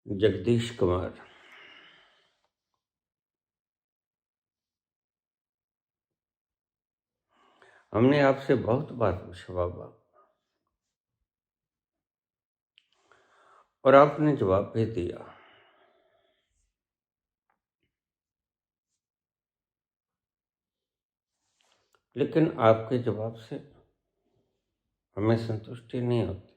जगदीश कुमार। हमने आपसे बहुत बार पूछा बाबा, और आपने जवाब भी दिया। लेकिन आपके जवाब से हमें संतुष्टि नहीं होती।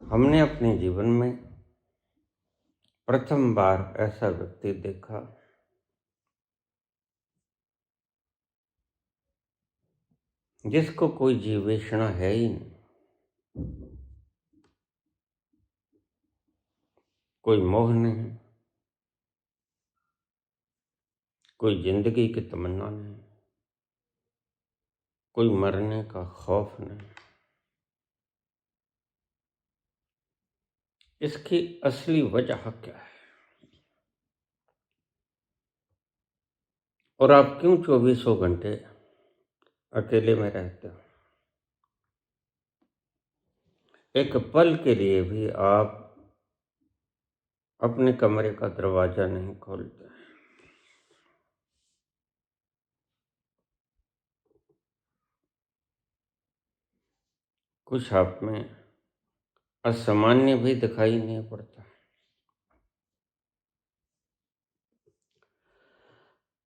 हमने अपने जीवन में प्रथम बार ऐसा व्यक्ति देखा जिसको कोई जीवेषणा है ही नहीं, कोई मोह नहीं, कोई जिंदगी की तमन्ना नहीं, कोई मरने का खौफ नहीं। इसकी असली वजह क्या है, और आप क्यों 24 घंटे अकेले में रहते हो? एक पल के लिए भी आप अपने कमरे का दरवाजा नहीं खोलते। कुछ आप में असामान्य भी दिखाई नहीं पड़ता।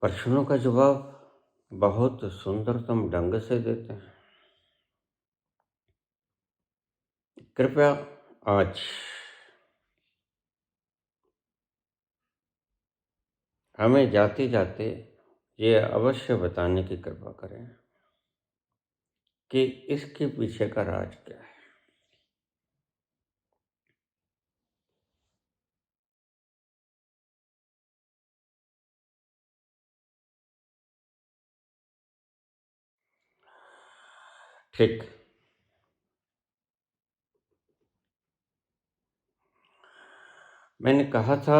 प्रश्नों का जवाब बहुत सुंदरतम ढंग से देते हैं। कृपया आज हमें जाते जाते ये अवश्य बताने की कृपा करें कि इसके पीछे का राज क्या है। ठीक, मैंने कहा था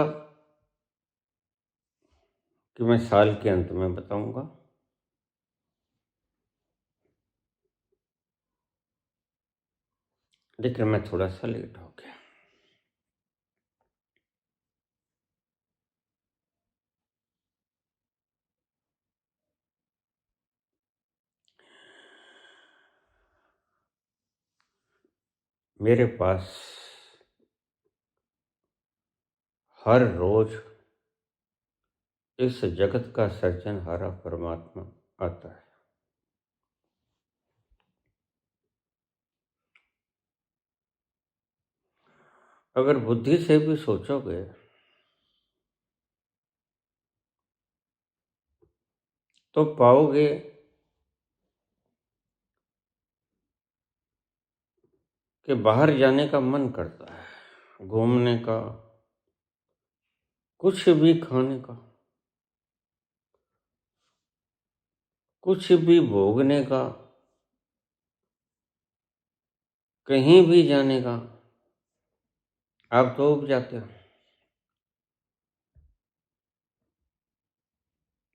कि मैं साल के अंत में बताऊंगा। लेकिन मैं थोड़ा सा लेट हो गया। मेरे पास हर रोज इस जगत का सृजनहारा परमात्मा आता है। अगर बुद्धि से भी सोचोगे तो पाओगे कि बाहर जाने का मन करता है, घूमने का, कुछ भी खाने का, कुछ भी भोगने का, कहीं भी जाने का। आप तो उब जाते हो।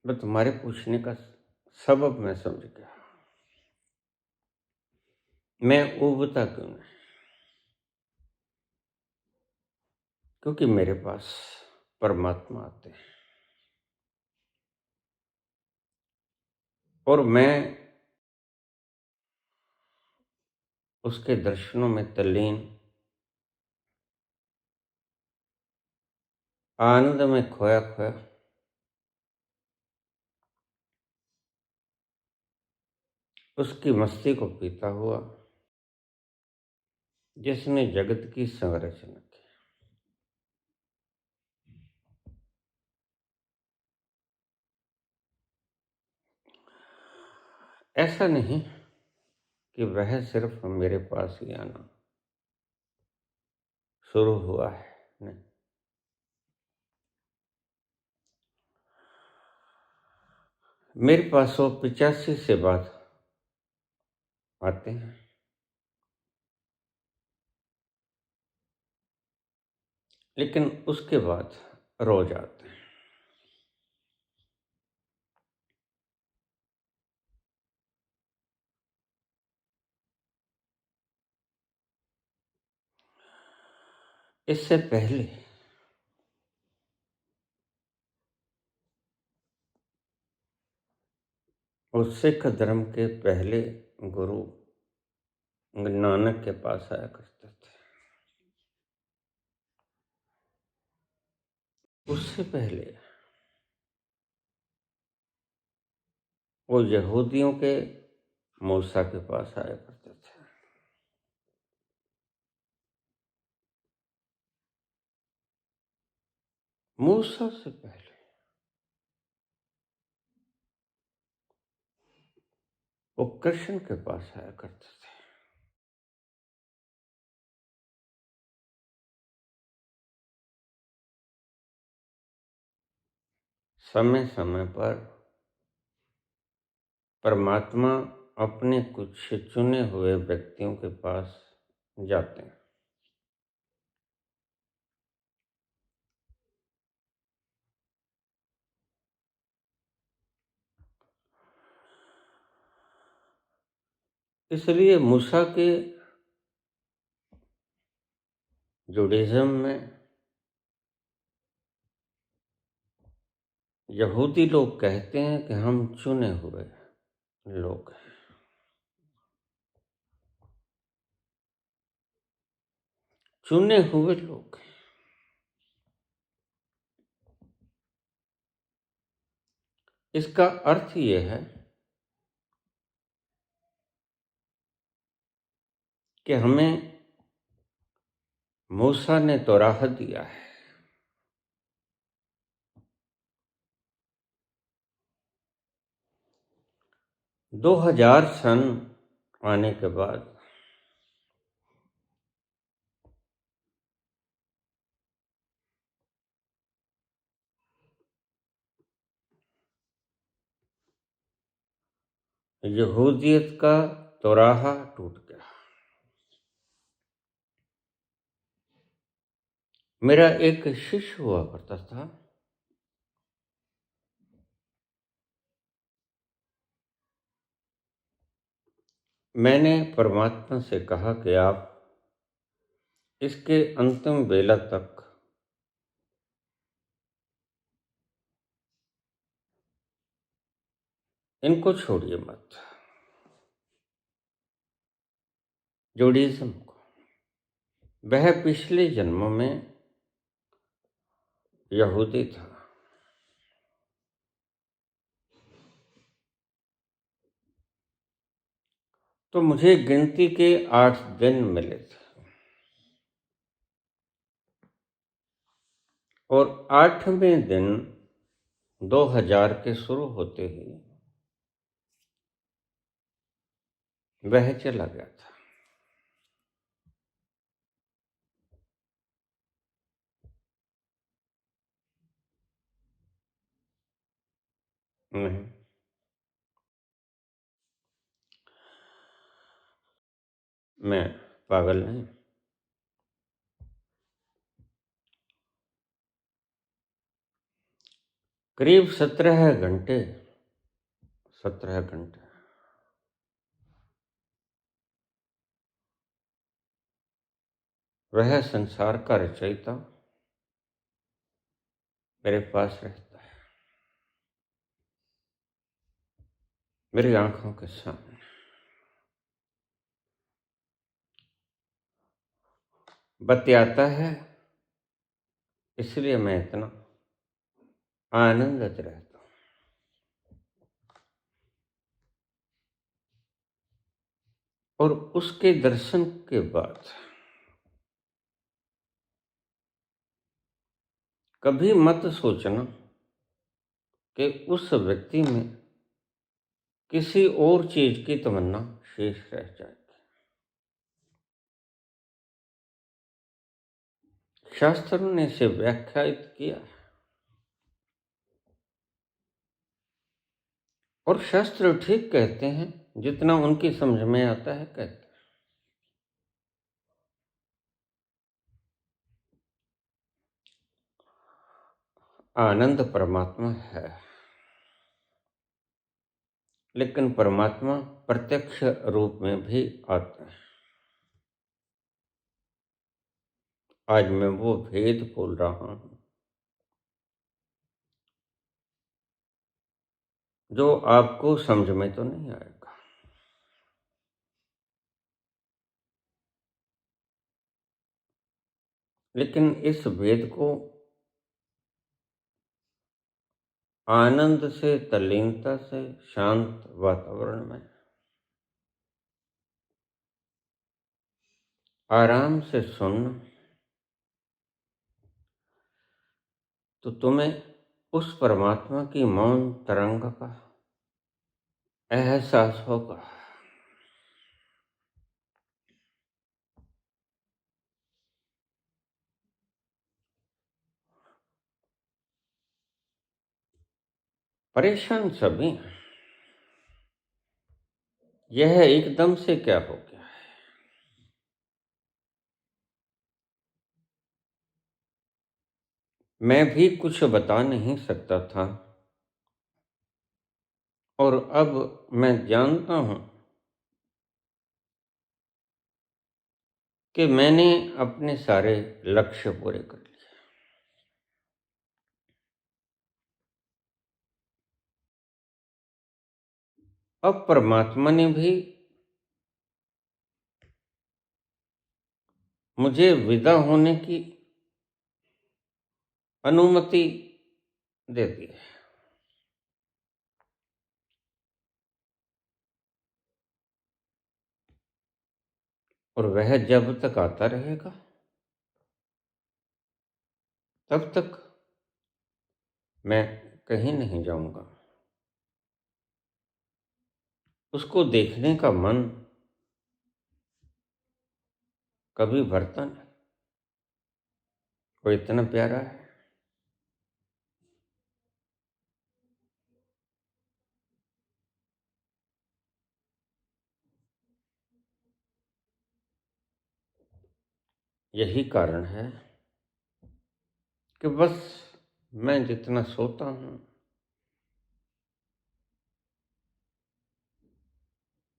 मैं तुम्हारे पूछने का सबब मैं समझ गया। मैं उबता क्यों नहीं? क्योंकि मेरे पास परमात्मा आते हैं और मैं उसके दर्शनों में तल्लीन, आनंद में खोया खोया उसकी मस्ती को पीता हुआ जिसने जगत की संरचना की। ऐसा नहीं कि वह सिर्फ मेरे पास ही आना शुरू हुआ है, नहीं। मेरे पास वो 85 से बाद आते हैं, लेकिन उसके बाद रोज आते हैं। इससे पहले उस सिख धर्म के पहले गुरु नानक के पास आया करते थे। उससे पहले वो यहूदियों के मूसा के पास आया करते थे। मूसा से पहले वो कृष्ण के पास आया करते थे। समय समय पर परमात्मा अपने कुछ चुने हुए व्यक्तियों के पास जाते हैं। इसलिए मूसा के जुडाइज्म में यहूदी लोग कहते हैं कि हम चुने हुए लोग हैं। चुने हुए लोग हैं। इसका अर्थ ये है कि हमें मूसा ने तो राह दिया है। दो 2000 सन आने के बाद यहूदियत का तोराहा टूट गया। मेरा एक शिष्य हुआ करता था। मैंने परमात्मा से कहा कि आप इसके अंतिम बेला तक इनको छोड़िए मत, जुडाइज्म को। वह पिछले जन्मों में यहूदी था। तो मुझे गिनती के 8 दिन मिले थे और 8वें दिन 2000 के शुरू होते ही वह चला गया था। नहीं, मैं पागल नहीं। करीब 17 घंटे वह संसार का रचयिता मेरे पास रहता है, मेरी आंखों के सामने। बतियाता है, इसलिए मैं इतना आनंदित रहता हूँ। और उसके दर्शन के बाद कभी मत सोचना कि उस व्यक्ति में किसी और चीज की तमन्ना शेष रह जाएगी। शास्त्रों ने इसे व्याख्यायित किया है और शास्त्र ठीक कहते हैं, जितना उनकी समझ में आता है कहते हैं। आनंद परमात्मा है, लेकिन परमात्मा प्रत्यक्ष रूप में भी आते हैं। आज मैं वो भेद बोल रहा हूं जो आपको समझ में तो नहीं आएगा, लेकिन इस भेद को आनंद से, तल्लीनता से, शांत वातावरण में आराम से सुनना, तो तुम्हें उस परमात्मा की मौन तरंग का एहसास होगा। परेशान सभी हैं। यह एकदम से क्या हो गया? मैं भी कुछ बता नहीं सकता था, और अब मैं जानता हूं कि मैंने अपने सारे लक्ष्य पूरे कर लिए। अब परमात्मा ने भी मुझे विदा होने की अनुमति दे दी है। और वह जब तक आता रहेगा तब तक मैं कहीं नहीं जाऊंगा। उसको देखने का मन कभी भरता नहीं। वो इतना प्यारा है। यही कारण है कि बस मैं जितना सोता हूं,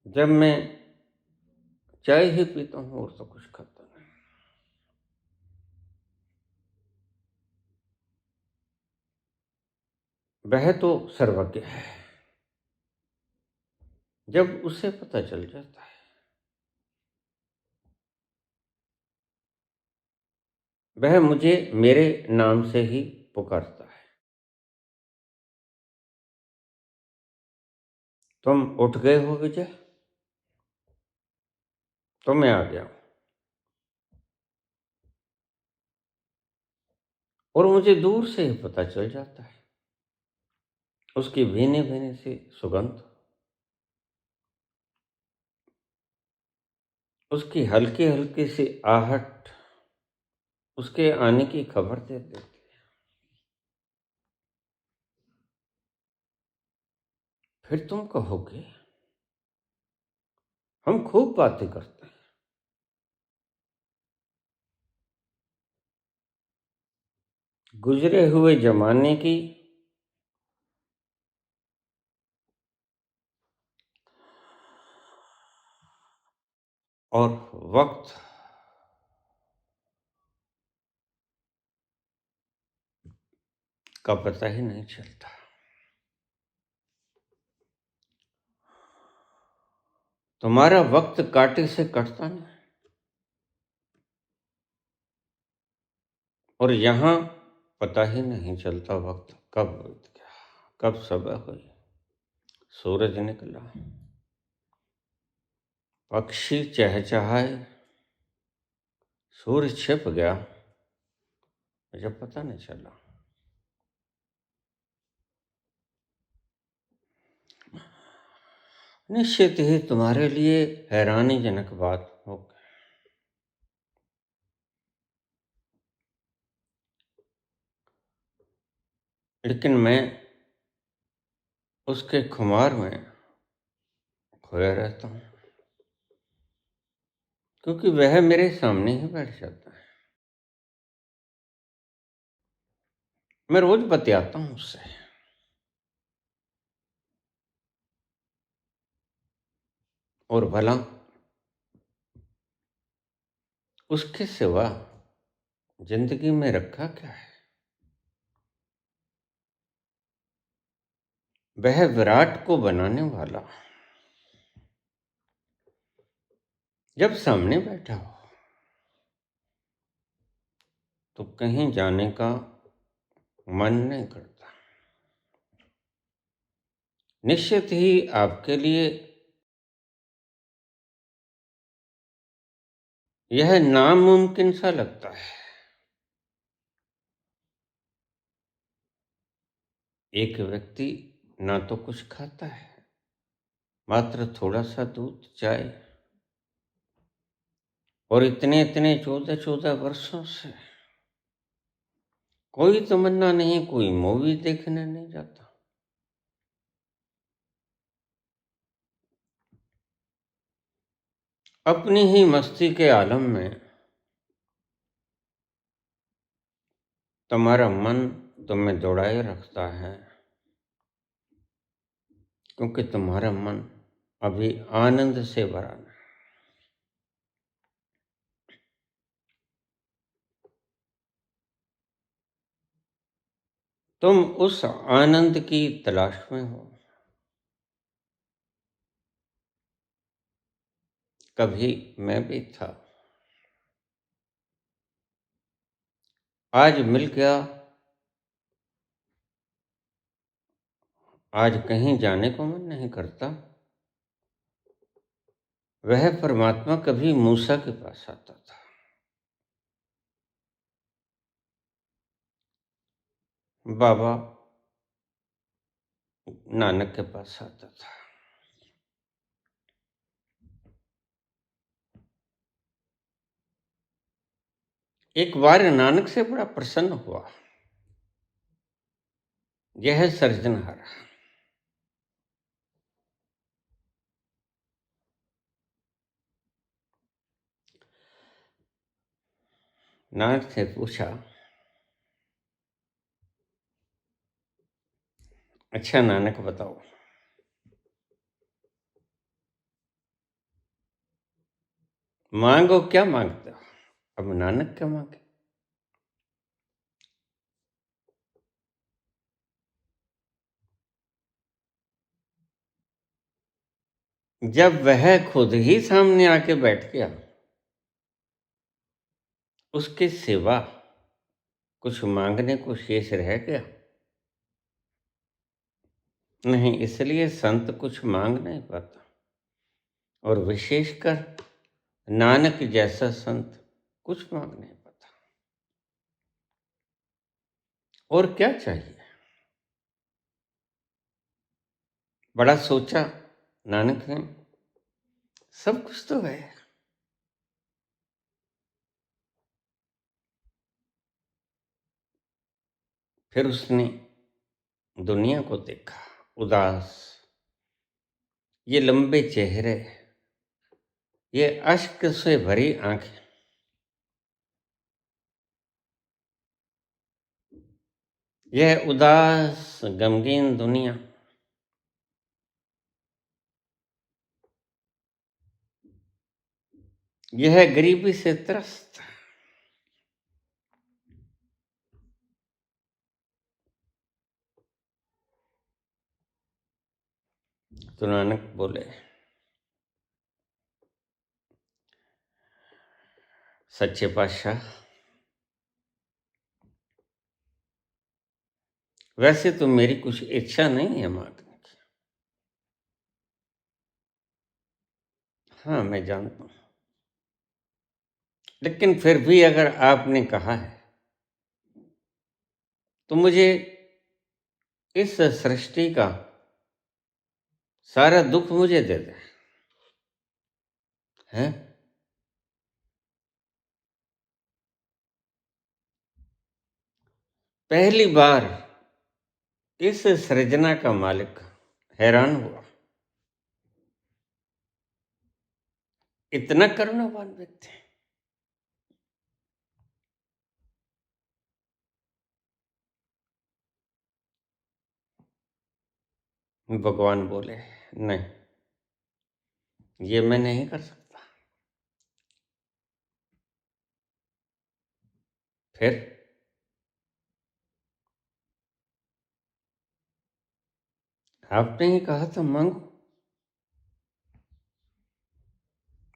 जब मैं चाय ही पीता हूं और तो कुछ खाता नहीं। वह तो सर्वज्ञ है। जब उसे पता चल जाता है, वह मुझे मेरे नाम से ही पुकारता है। तुम उठ गए हो विजय, तो मैं आ गया। और मुझे दूर से ही पता चल जाता है। उसकी भीने भीने सी सुगंध, उसकी हल्की हल्की सी आहट उसके आने की खबर दे देती है। फिर तुम कहोगे हम खूब बातें करते हैं। गुजरे हुए जमाने की और वक्त का पता ही नहीं चलता। तुम्हारा वक्त कांटे से कटता नहीं। और यहाँ पता ही नहीं चलता वक्त कब बीत गया, कब सुबह हुई, सूरज निकला, पक्षी चहचहाए, सूर्य छिप गया, मुझे पता नहीं चला। निश्चित ही तुम्हारे लिए हैरानीजनक बात होगी, लेकिन मैं उसके खुमार में खोया रहता हूँ, क्योंकि वह मेरे सामने ही बैठ जाता है। मैं रोज बतियाता हूँ उससे, और भला उसके सिवा जिंदगी में रखा क्या है? वह विराट को बनाने वाला जब सामने बैठा हो तो कहीं जाने का मन नहीं करता। निश्चित ही आपके लिए यह नामुमकिन सा लगता है। एक व्यक्ति ना तो कुछ खाता है, मात्र थोड़ा सा दूध, चाय, और इतने इतने 14-14 वर्षों से कोई तमन्ना नहीं, कोई मूवी देखने नहीं जाता। अपनी ही मस्ती के आलम में तुम्हारा मन तुम्हें दौड़ाए रखता है, क्योंकि तुम्हारा मन अभी आनंद से भरा है। तुम उस आनंद की तलाश में हो। कभी मैं भी था, आज मिल गया, आज कहीं जाने को मन नहीं करता। वह परमात्मा कभी मूसा के पास आता था, बाबा नानक के पास आता था। एक बार नानक से बड़ा प्रसन्न हुआ यह सृजनहार। नानक से पूछा, अच्छा नानक बताओ, मांगो, क्या मांगते हो? अब नानक क्या मांगे? जब वह खुद ही सामने आके बैठ गया, उसके सिवा कुछ मांगने को शेष रह गया नहीं। इसलिए संत कुछ मांग नहीं पाता, और विशेषकर नानक जैसा संत कुछ मांग नहीं पाता। और क्या चाहिए? बड़ा सोचा नानक ने, सब कुछ तो है। फिर उसने दुनिया को देखा, उदास, ये लंबे चेहरे, ये अश्क से भरी आंखें, यह उदास गमगीन दुनिया, यह गरीबी से त्रस्त। तो नानक बोले, सच्चे पातशाह, वैसे तो मेरी कुछ इच्छा नहीं है मांगने की। हाँ, मैं जानता हूं, लेकिन फिर भी अगर आपने कहा है तो मुझे इस सृष्टि का सारा दुख मुझे दे दे। हैं? पहली बार इस सृजना का मालिक हैरान हुआ, इतना करुणावान व्यक्ति। भगवान बोले, नहीं, ये मैं नहीं कर सकता। फिर आपने ही कहा था मांगो,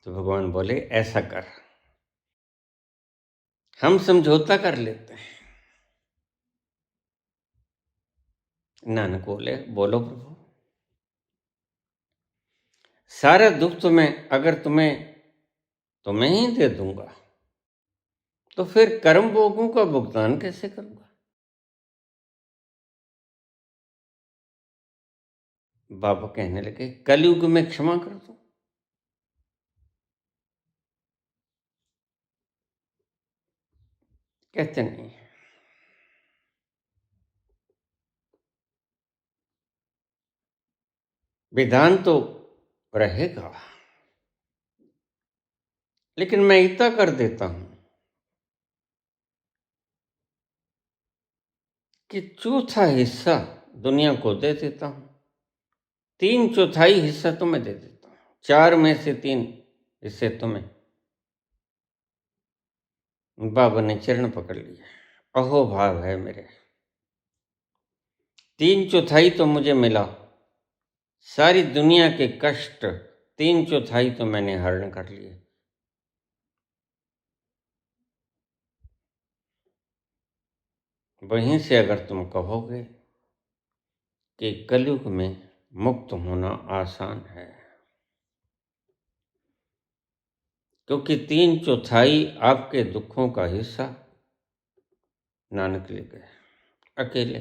तो भगवान बोले ऐसा कर, हम समझौता कर लेते हैं। नानक बोले बोलो प्रभु, सारा दुख तुम्हें अगर तुम्हें ही दे दूंगा तो फिर कर्म भोगों का भुगतान कैसे करूंगा? बाबा कहने लगे कलयुग में क्षमा कर दो। कहते नहीं, विधान तो रहेगा, लेकिन मैं इतना कर देता हूं कि चौथा हिस्सा दुनिया को दे देता हूं, 3/4 हिस्सा तुम्हें दे देता हूं, 4 में से 3 हिस्से तुम्हें। बाबा ने चरण पकड़ लिया, अहो भाव है मेरे, 3/4 तो मुझे मिला, सारी दुनिया के कष्ट 3/4 तो मैंने हरण कर लिए। वहीं से अगर तुम कहोगे कि कलयुग में मुक्त होना आसान है, क्योंकि 3/4 आपके दुखों का हिस्सा नानक ले गए अकेले।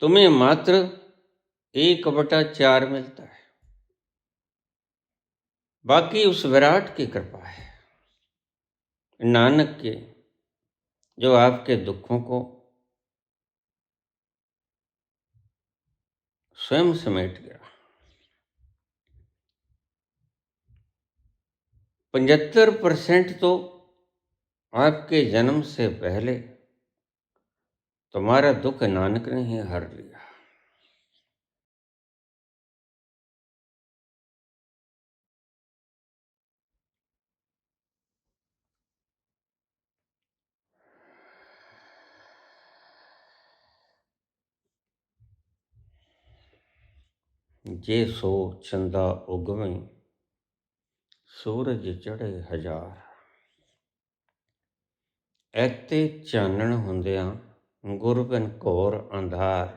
तुम्हें मात्र 1/4 मिलता है, बाकी उस विराट की कृपा है, नानक के, जो आपके दुखों को स्वयं समेट गया। 75% तो आपके जन्म से पहले तुम्हारा दुख नानक ने ही हर लिया। जे सो चंदा उगवें, सूरज चढ़े हजार, ऐते चानण हुंदियां गुर बिन घोर अंधार।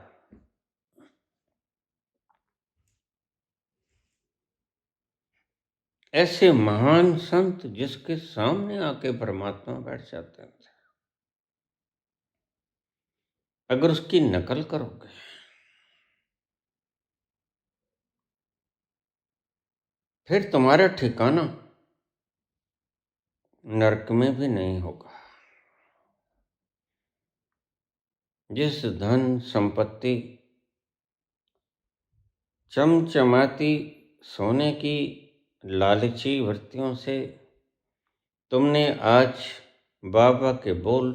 ऐसे महान संत जिसके सामने आके परमात्मा बैठ जाते हैं, अगर उसकी नकल करोगे फिर तुम्हारा ठिकाना नरक में भी नहीं होगा। जिस धन संपत्ति चमचमाती सोने की लालची वृत्तियों से तुमने आज बाबा के बोल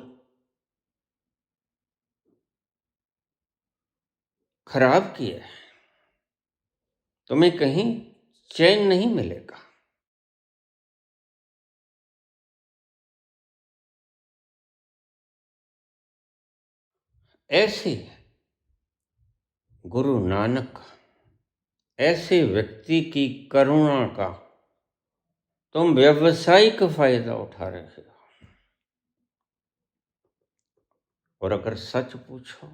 खराब किए, तुम्हें कहीं चैन नहीं मिलेगा। ऐसे गुरु नानक, ऐसे व्यक्ति की करुणा का तुम व्यावसायिक फायदा उठा रहे हो, और अगर सच पूछो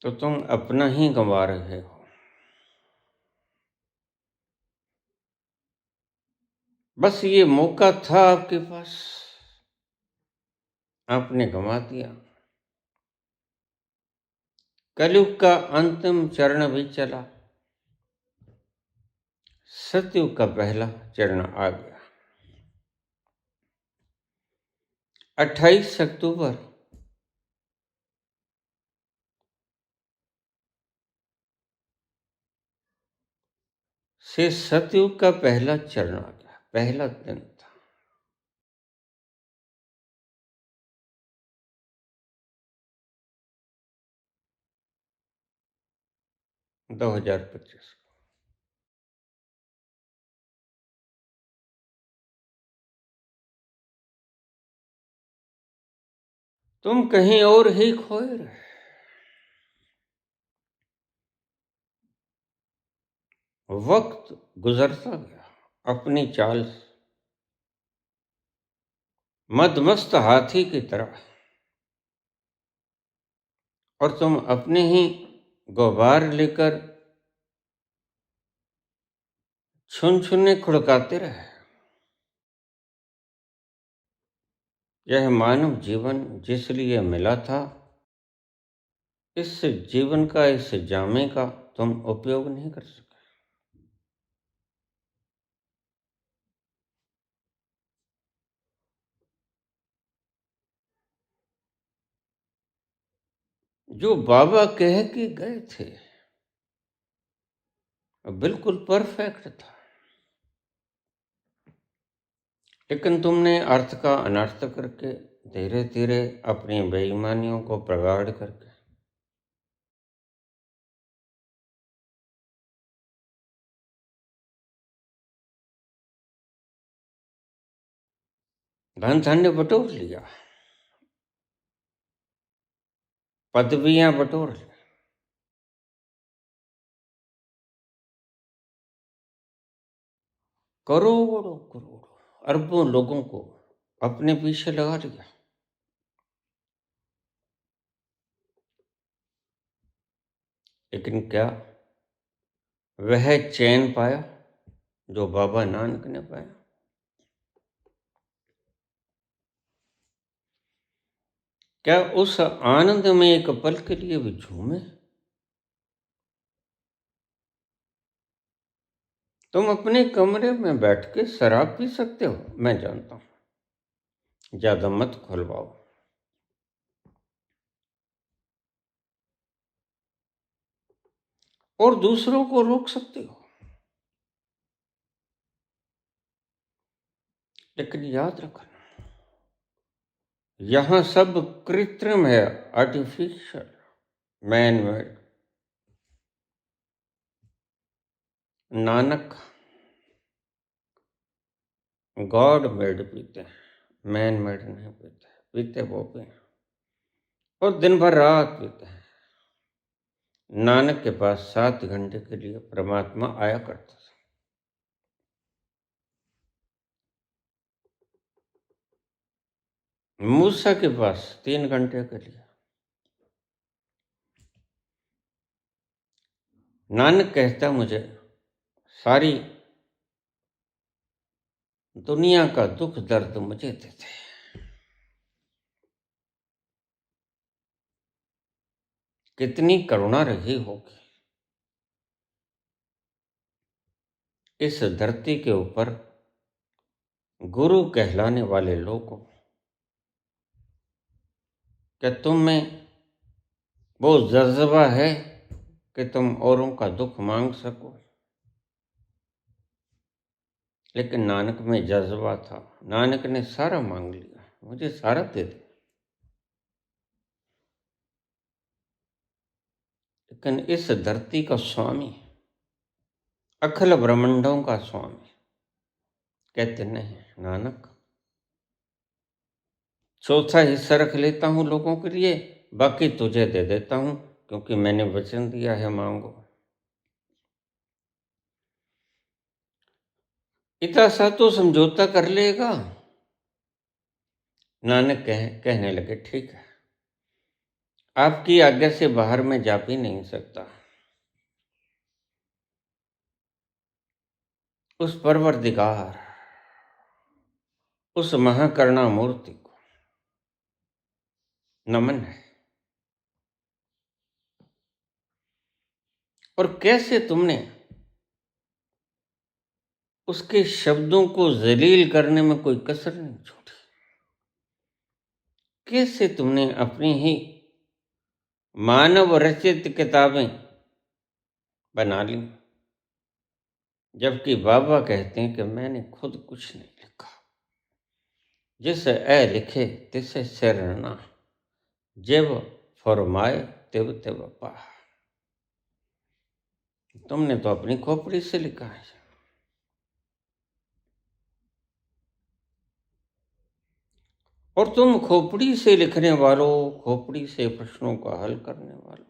तो तुम अपना ही गंवा रहे हो। बस ये मौका था आपके पास, आपने गंवा दिया। कलयुग का अंतिम चरण भी चला, सतयुग का पहला चरण आ गया। 28 अक्टूबर से सतयुग का पहला चरण आ गया, पहला दिन था। 2025। तुम कहीं और ही खोए रहे। वक्त गुजरता गया अपनी चाल से, मदमस्त हाथी की तरह, और तुम अपने ही गुबार लेकर छुन छुने खुड़काते रहे। यह मानव जीवन जिस लिए मिला था, इस जीवन का, इस जामे का तुम उपयोग नहीं कर सके। जो बाबा कह के गए थे बिल्कुल परफेक्ट था, लेकिन तुमने अर्थ का अनर्थ करके, धीरे धीरे अपनी बेईमानियों को प्रगाढ़ करके धन धान्य बटोर लिया, पदवियां बटोर ली, करोड़ों करोड़ों अरबों लोगों को अपने पीछे लगा लिया। लेकिन क्या वह चैन पाया जो बाबा नानक ने पाया? क्या उस आनंद में एक पल के लिए भी झूमे? तुम अपने कमरे में बैठ के शराब पी सकते हो, मैं जानता हूं, ज्यादा मत खुलवाओ। और दूसरों को रोक सकते हो, लेकिन याद रखना, यहां सब कृत्रिम है, artificial, man made. Nanak God made पीते हैं, मैन मेड नहीं पीते। पीते वो भी हैं, और दिन भर रात पीते हैं। नानक के पास 7 घंटे के लिए परमात्मा आया करता था। मूसा के पास 3 घंटे के लिए। नानक कहता, मुझे सारी दुनिया का दुख दर्द मुझे देते। कितनी करुणा रही होगी इस धरती के ऊपर गुरु कहलाने वाले लोगों। क्या तुम में वो जज्बा है कि तुम औरों का दुख मांग सको? लेकिन नानक में जज्बा था। नानक ने सारा मांग लिया, मुझे सारा दे दे। लेकिन इस धरती का स्वामी, अखिल ब्रह्मांडों का स्वामी कहते, नहीं नानक, चौथा हिस्सा रख लेता हूं लोगों के लिए, बाकी तुझे दे देता हूं, क्योंकि मैंने वचन दिया है, मांगो। इतना सा तो समझौता कर लेगा? नानक कहने लगे, ठीक है, आपकी आज्ञा से बाहर मैं जा भी नहीं सकता। उस परवरदिगार, उस महाकरुणा मूर्ति को नमन है। और कैसे तुमने उसके शब्दों को जलील करने में कोई कसर नहीं छोड़ी। कैसे तुमने अपनी ही मानव रचित किताबें बना ली, जबकि बाबा कहते हैं कि मैंने खुद कुछ नहीं लिखा। जिस ए लिखे तिसे सिर ना, जब फरमाए तिब तिब पा। तुमने तो अपनी खोपड़ी से लिखा है। और तुम खोपड़ी से लिखने वालों, खोपड़ी से प्रश्नों का हल करने वालों,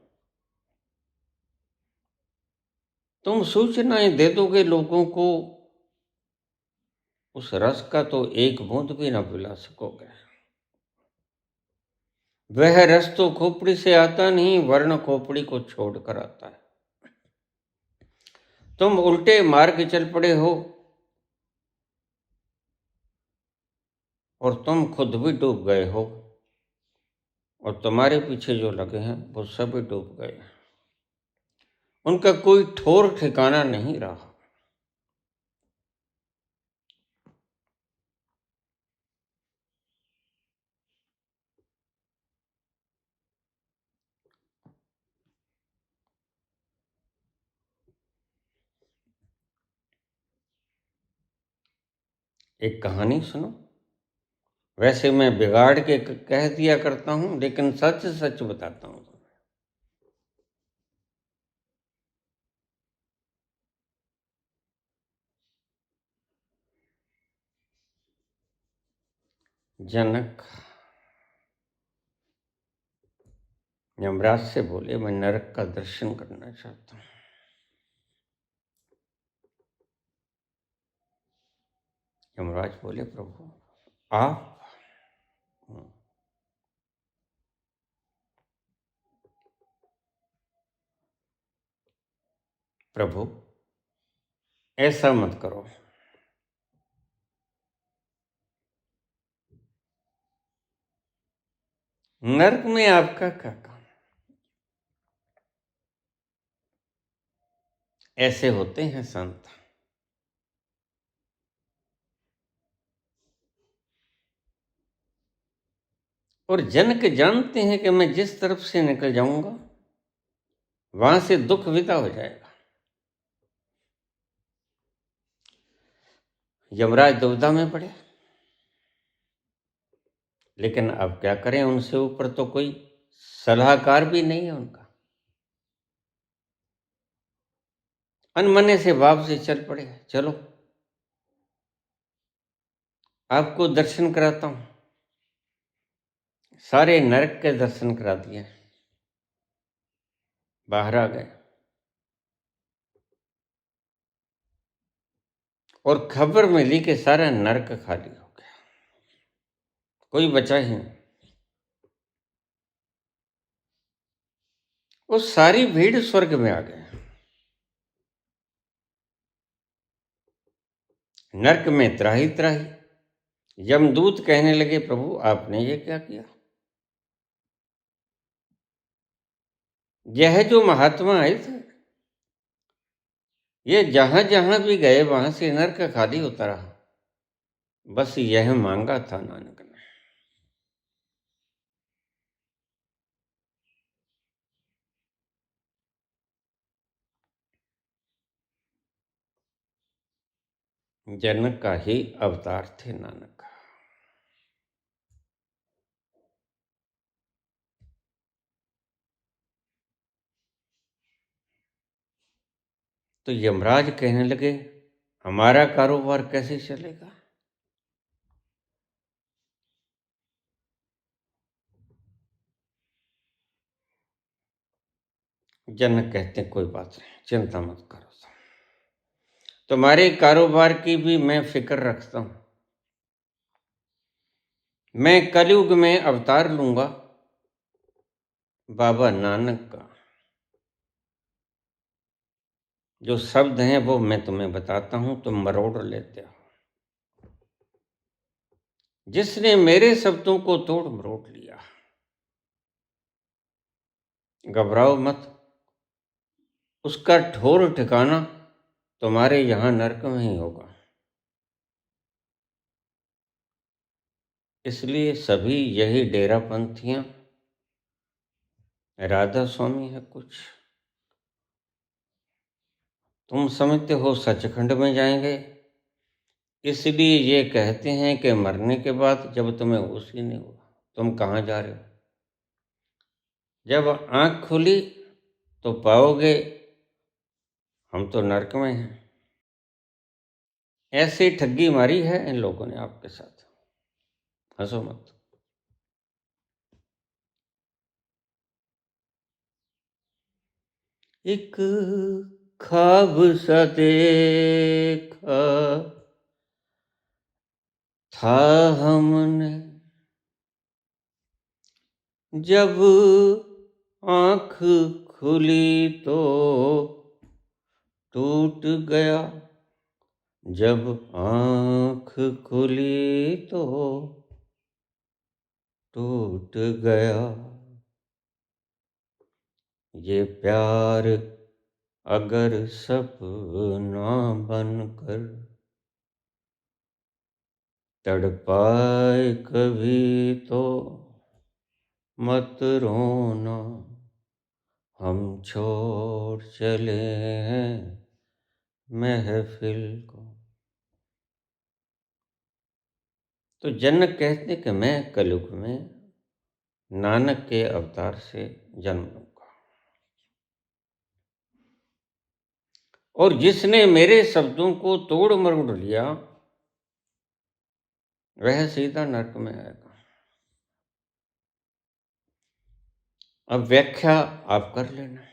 तुम सूचनाएं दे दोगे लोगों को, उस रस का तो एक बूंद भी ना पिला सकोगे। वह रस तो खोपड़ी से आता नहीं, वर्ण खोपड़ी को छोड़कर आता है। तुम उल्टे मार्ग चल पड़े हो और तुम खुद भी डूब गए हो, और तुम्हारे पीछे जो लगे हैं वो सभी डूब गए हैं। उनका कोई ठोर ठिकाना नहीं रहा। एक कहानी सुनो। वैसे मैं बिगाड़ के कह दिया करता हूं, लेकिन सच सच बताता हूं। जनक यमराज से बोले, मैं नरक का दर्शन करना चाहता हूं। यमराज बोले, प्रभु आप? प्रभु ऐसा मत करो। नरक में आपका क्या काम? ऐसे होते हैं संत। और जनक जानते हैं कि मैं जिस तरफ से निकल जाऊंगा वहां से दुख विदा हो जाएगा। यमराज दुविधा में पड़े, लेकिन अब क्या करें, उनसे ऊपर तो कोई सलाहकार भी नहीं है उनका। अनमने से भाव से चल पड़े, चलो आपको दर्शन कराता हूं। सारे नरक के दर्शन करा दिए, बाहर आ गए और खबर मिली कि सारा नरक खाली हो गया, कोई बचा ही नहीं। वो सारी भीड़ स्वर्ग में आ गए। नरक में त्राही त्राही। यमदूत कहने लगे, प्रभु आपने ये क्या किया? यह जो महात्मा आए थे, ये जहां जहां भी गए वहां से नरक खाली होता रहा। बस यह मांगा था नानक ने। जनक का ही अवतार थे नानक। तो यमराज कहने लगे, हमारा कारोबार कैसे चलेगा? जनक कहते कोई बात नहीं, चिंता मत करो, तुम्हारे कारोबार की भी मैं फिक्र रखता हूं। मैं कलयुग में अवतार लूंगा बाबा नानक का। जो शब्द हैं वो मैं तुम्हें बताता हूं, तुम मरोड़ लेते हो। जिसने मेरे शब्दों को तोड़ मरोड़ लिया, घबराओ मत, उसका ठोर ठिकाना तुम्हारे यहां नरक में ही होगा। इसलिए सभी यही डेरा पंथियां, राधा स्वामी है कुछ, तुम समझते हो सचखंड में जाएंगे, इसलिए ये कहते हैं कि मरने के बाद जब तुम्हें होश ही नहीं हुआ, तुम कहाँ जा रहे हो। जब आंख खुली तो पाओगे हम तो नरक में हैं। ऐसी ठगी मारी है इन लोगों ने आपके साथ, हंसो मत। एक ख्वाब सा देखा था हमने, जब आँख खुली तो टूट गया, जब आँख खुली तो टूट गया। ये प्यार अगर सपना बनकर तड़पाए कभी तो मत रोना, हम छोड़ चले हैं महफिल को। तो जनक कहते कि मैं कलयुग में नानक के अवतार से जन्म लूंगा, और जिसने मेरे शब्दों को तोड़ मरोड़ लिया वह सीधा नरक में आएगा। अब व्याख्या आप कर लेना।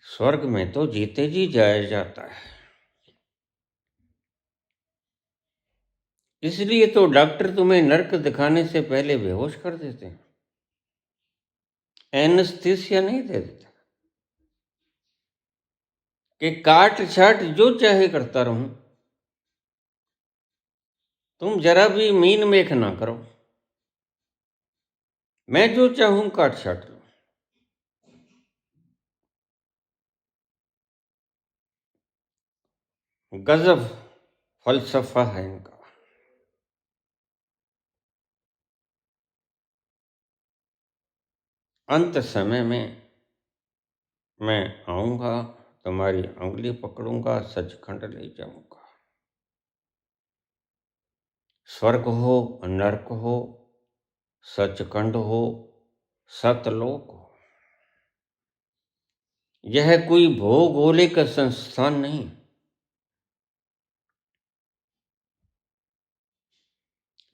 स्वर्ग में तो जीते जी जाया जाता है, इसलिए तो डॉक्टर तुम्हें नरक दिखाने से पहले बेहोश कर देते हैं, एनेस्थीसिया नहीं दे देते कि काट छाट जो चाहे करता रहूं, तुम जरा भी मीन मेख ना करो, मैं जो चाहूं काट छाट लो। गजब फलसफा है इनका। अंत समय में मैं आऊंगा, तुम्हारी उंगली पकड़ूंगा, सचखंड ले जाऊंगा। स्वर्ग हो, नरक हो, सचखंड हो, सतलोक हो, यह कोई भौगोलिक संस्थान नहीं,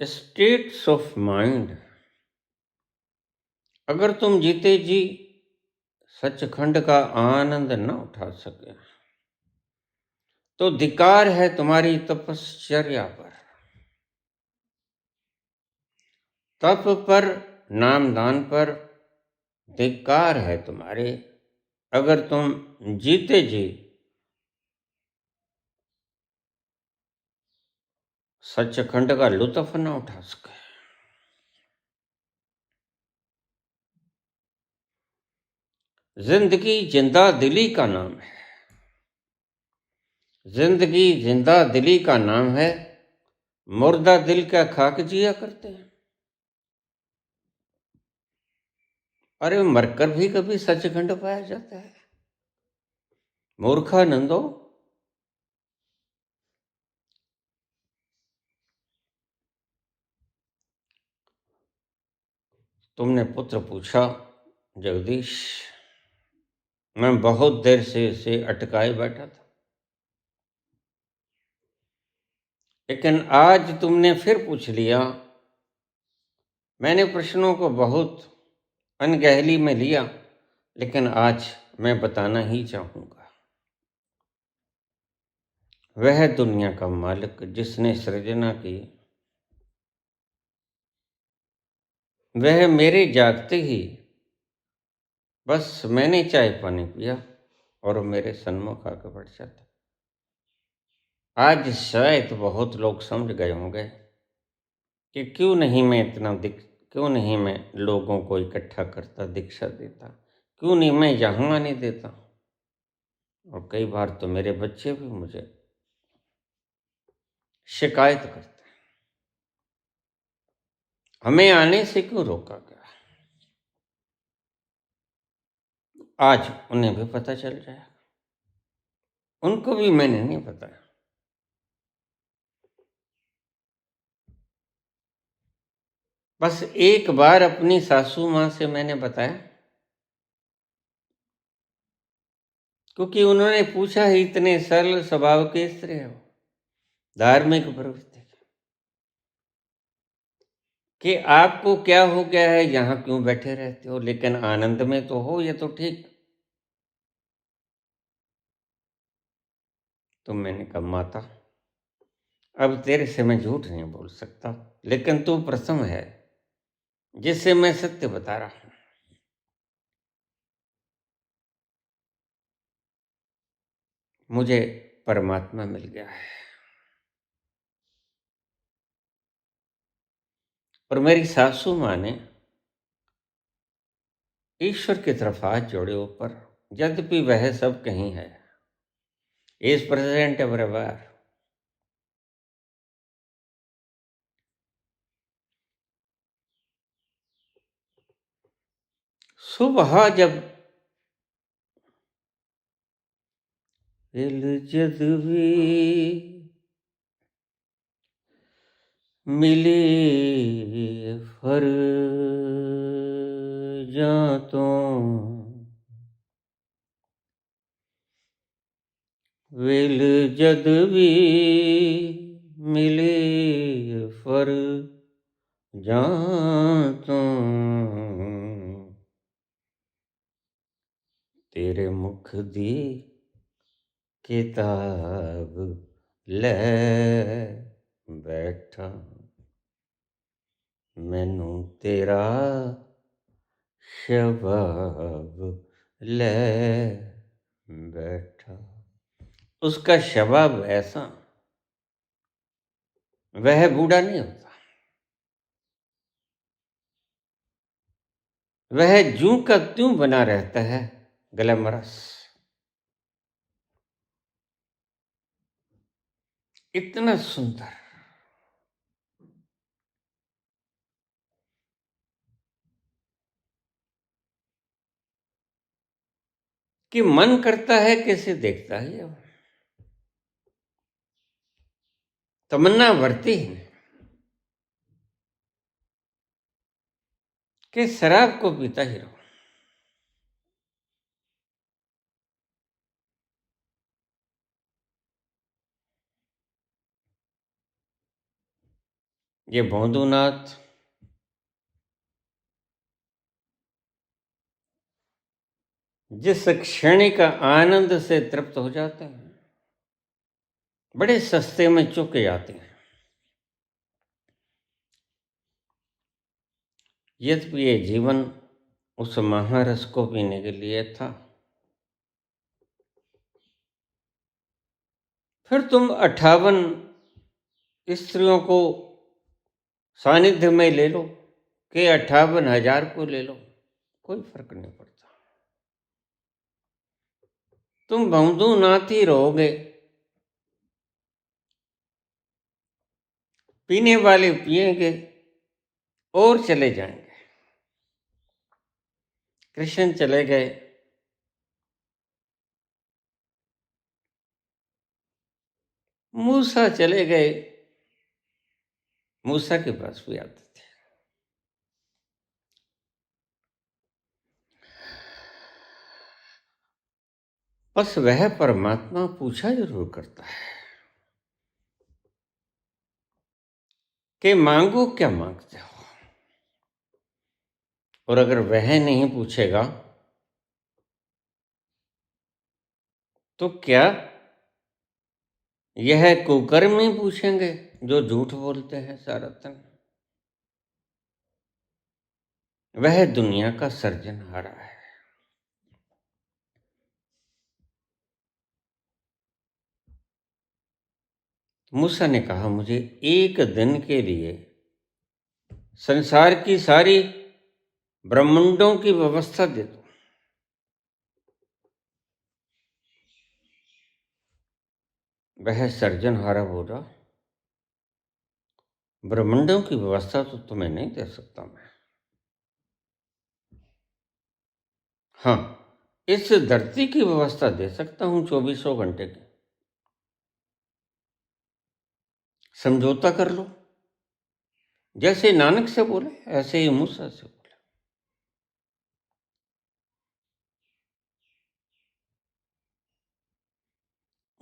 स्टेट्स ऑफ माइंड। अगर तुम जीते जी सचखंड का आनंद न उठा सके तो धिक्कार है तुम्हारी तपश्चर्या पर, तप पर, नामदान पर धिक्कार है तुम्हारे, अगर तुम जीते जी सचखंड का लुत्फ न उठा सके। जिंदगी जिंदा दिली का नाम है, जिंदगी जिंदा दिली का नाम है, मुर्दा दिल का खाक जिया करते हैं। अरे मरकर भी कभी सचखंड पाया जाता है, मूर्खानंदो। तुमने पुत्र पूछा जगदीश, मैं बहुत देर से इसे अटकाए बैठा था, लेकिन आज तुमने फिर पूछ लिया। मैंने प्रश्नों को बहुत अनगहली में लिया, लेकिन आज मैं बताना ही चाहूंगा। वह दुनिया का मालिक जिसने सृजना की, वह मेरे जागते ही बस मैंने चाय पानी पिया और मेरे सन्मुख आकर बैठ जाता। आज शायद बहुत लोग समझ गए होंगे कि क्यों नहीं मैं लोगों को इकट्ठा करता, दीक्षा देता, क्यों नहीं मैं यहाँ आने देता। और कई बार तो मेरे बच्चे भी मुझे शिकायत करते, हमें आने से क्यों रोका गया। आज उन्हें भी पता चल जाएगा, उनको भी मैंने नहीं बताया। बस एक बार अपनी सासू माँ से मैंने बताया, क्योंकि उन्होंने पूछा ही, इतने सरल स्वभाव के स्त्री हो, धार्मिक प्रवृत्ति के, कि आपको क्या हो गया है, यहाँ क्यों बैठे रहते हो, लेकिन आनंद में तो हो, ये तो ठीक। तो मैंने कहा माता, अब तेरे से मैं झूठ नहीं बोल सकता, लेकिन तू प्रथम है जिससे मैं सत्य बता रहा हूं। मुझे परमात्मा मिल गया है। और मेरी सासू माँ ने ईश्वर की तरफ हाथ जोड़े ऊपर, यद्यपि वह सब कहीं है, इज प्रेजेंट एवरीवेयर। सुबह जब दिल जद भी मिले फर जातों, वेल जद भी मिले फर जातों, तेरे मुख दी किताब ले बैठा, मैनू तेरा शबाब ले बैठा। उसका शबाब ऐसा, वह बूढ़ा नहीं होता, वह जूं का त्यों बना रहता है, ग्लैमरस। इतना सुंदर कि मन करता है कैसे देखता है। तमन्ना बढ़ती है कि शराब को पीता ही रहो। ये भोंदूनाथ जिस क्षणिक आनंद से तृप्त हो जाते हैं, बड़े सस्ते में चुक जाते हैं। यद्यपि ये जीवन उस महारस को पीने के लिए था। फिर तुम 58 स्त्रियों को सानिध्य में ले लो कि 58,000 को ले लो, कोई फर्क नहीं पड़ता। तुम भौंदूनाथ ही रहोगे, पीने वाले पिएंगे और चले जाएंगे। कृष्ण चले गए, मूसा चले गए, मूसा के पास भी आते थे। बस वह परमात्मा पूछा जरूर करता है कि मांगो क्या मांगते हो। और अगर वह नहीं पूछेगा तो क्या यह कुकर्म ही पूछेंगे जो झूठ बोलते हैं सारा दिन। वह दुनिया का सर्जनहारा है। मूसा ने कहा, मुझे एक दिन के लिए संसार की सारी ब्रह्मांडों की व्यवस्था दे दो। वह सर्जनहारा बोला, ब्रह्मांडों की व्यवस्था तो तुम्हें नहीं दे सकता मैं। हाँ, इस धरती की व्यवस्था दे सकता हूं 24 घंटे की। समझौता कर लो। जैसे नानक से बोले ऐसे ही मूसा से बोले।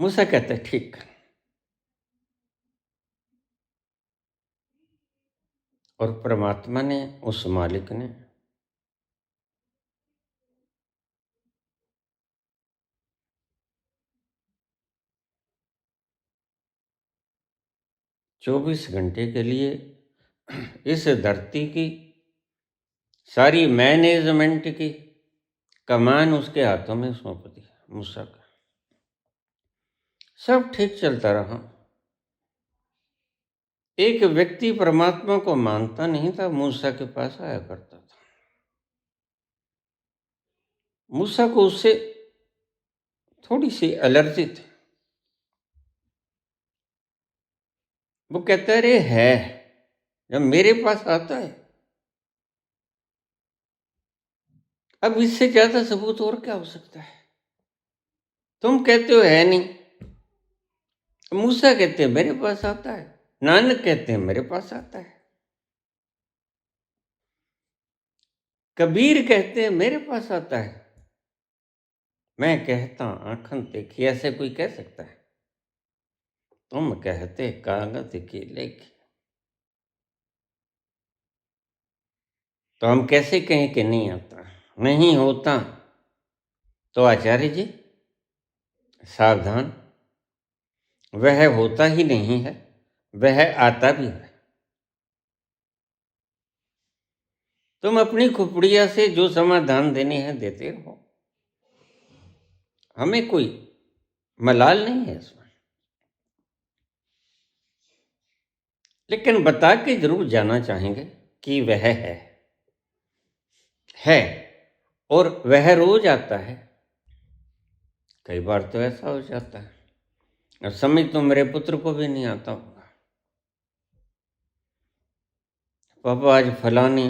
मूसा कहते ठीक। और परमात्मा ने, उस मालिक ने, चौबीस घंटे के लिए इस धरती की सारी मैनेजमेंट की कमान उसके हाथों में सौंप दी मूसा का। सब ठीक चलता रहा। एक व्यक्ति परमात्मा को मानता नहीं था, मूसा के पास आया करता था। मूसा को उससे थोड़ी सी एलर्जी थी। वो कहता है, अरे है, जब मेरे पास आता है, अब इससे ज्यादा सबूत और क्या हो सकता है? तुम कहते हो है नहीं, मूसा कहते हैं मेरे पास आता है, नानक कहते हैं मेरे पास आता है, कबीर कहते हैं मेरे पास आता है। मैं कहता आंखन देखी, ऐसे कोई कह सकता है? तुम कहते कागज की लेखी, तो हम कैसे कहें कि नहीं आता? नहीं होता तो आचार्य जी सावधान, वह होता ही नहीं है, वह आता भी है। तुम अपनी खुपड़िया से जो समाधान देने हैं देते रहो, हमें कोई मलाल नहीं है इसमें। लेकिन बता के जरूर जाना चाहेंगे कि वह है और वह रोज आता है। कई बार तो ऐसा हो जाता है, अब समझ तो मेरे पुत्र को भी नहीं आता होगा, पापा आज फलाने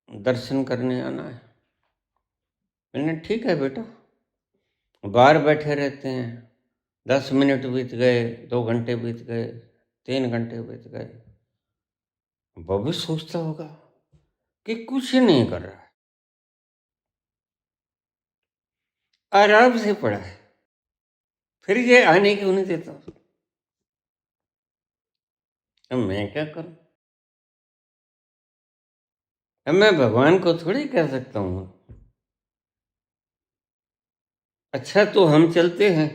दर्शन करने आना है। मैंने ठीक है बेटा, बाहर बैठे रहते हैं, 10 मिनट बीत गए, 2 घंटे बीत गए, 3 घंटे बीत गए, वो भी सोचता होगा कि कुछ नहीं कर रहा है, आराम से पड़ा है, फिर ये आने क्यों नहीं देता? अब मैं क्या करूं? अब मैं भगवान को थोड़ी कह सकता हूं अच्छा तो हम चलते हैं,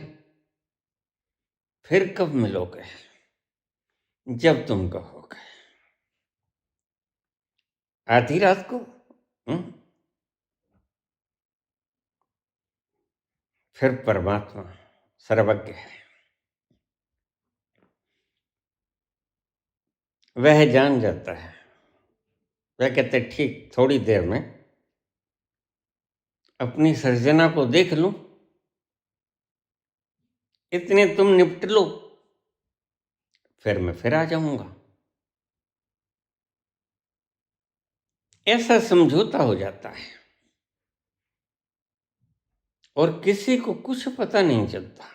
फिर कब मिलोगे? जब तुम कहोगे। आधी रात को फिर परमात्मा सर्वज्ञ है, वह जान जाता है। वह कहते ठीक थोड़ी देर में अपनी सर्जना को देख लूं, इतने तुम निपट लो, फिर मैं फिर आ जाऊंगा। ऐसा समझौता हो जाता है और किसी को कुछ पता नहीं चलता।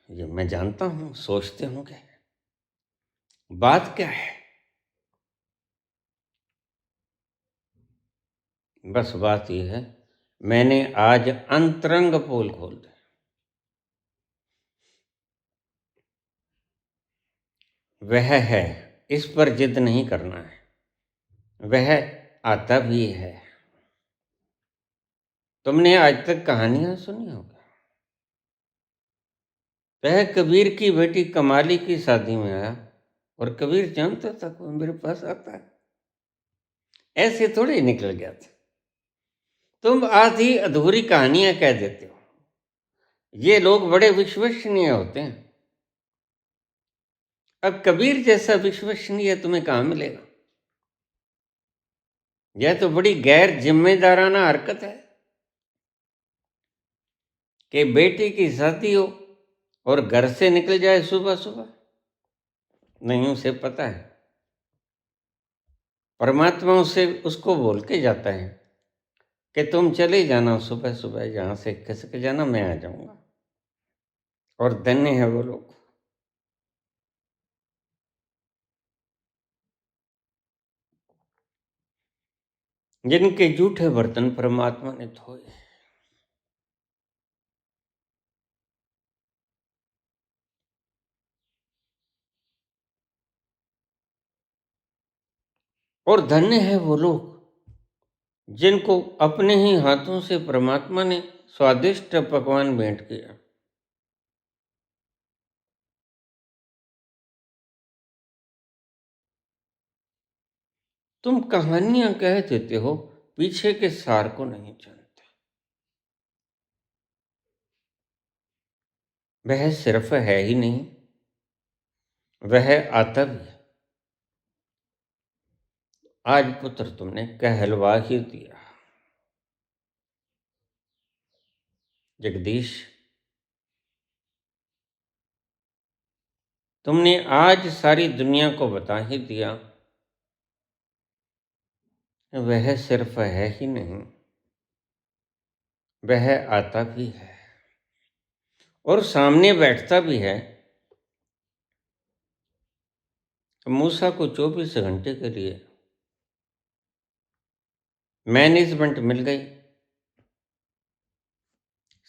ये मैं जानता हूं, सोचते होंगे बात क्या है। बस बात यह है, मैंने आज अंतरंग पोल खोल दिया। वह है, इस पर जिद नहीं करना है, वह आता भी है। तुमने आज तक कहानियां सुनी होगी, वह कबीर की बेटी कमाली की शादी में आया और कबीर जानता था कोई मेरे पास आता है, ऐसे थोड़े निकल गया था। तुम आधी अधूरी कहानियां कह देते हो, ये लोग बड़े विश्वसनीय होते हैं। अब कबीर जैसा विश्वसनीय तुम्हें कहां मिलेगा? यह तो बड़ी गैर जिम्मेदाराना हरकत है कि बेटी की शादी हो और घर से निकल जाए सुबह सुबह। नहीं, उसे पता है परमात्मा उसे उसको बोल के जाता है कि तुम चले जाना सुबह सुबह, यहां से खिसक जाना, मैं आ जाऊंगा। और धन्य है वो लोग जिनके जूठे बर्तन परमात्मा ने धोए। और धन्य है वो लोग जिनको अपने ही हाथों से परमात्मा ने स्वादिष्ट पकवान भेंट किया। तुम कहानियां कह देते हो, पीछे के सार को नहीं जानते। वह सिर्फ है ही नहीं, वह आता भी है। आज पुत्र तुमने कहलवा ही दिया। जगदीश, तुमने आज सारी दुनिया को बता ही दिया, वह सिर्फ है ही नहीं, वह आता भी है और सामने बैठता भी है। मूसा को 24 घंटे के लिए मैनेजमेंट मिल गई,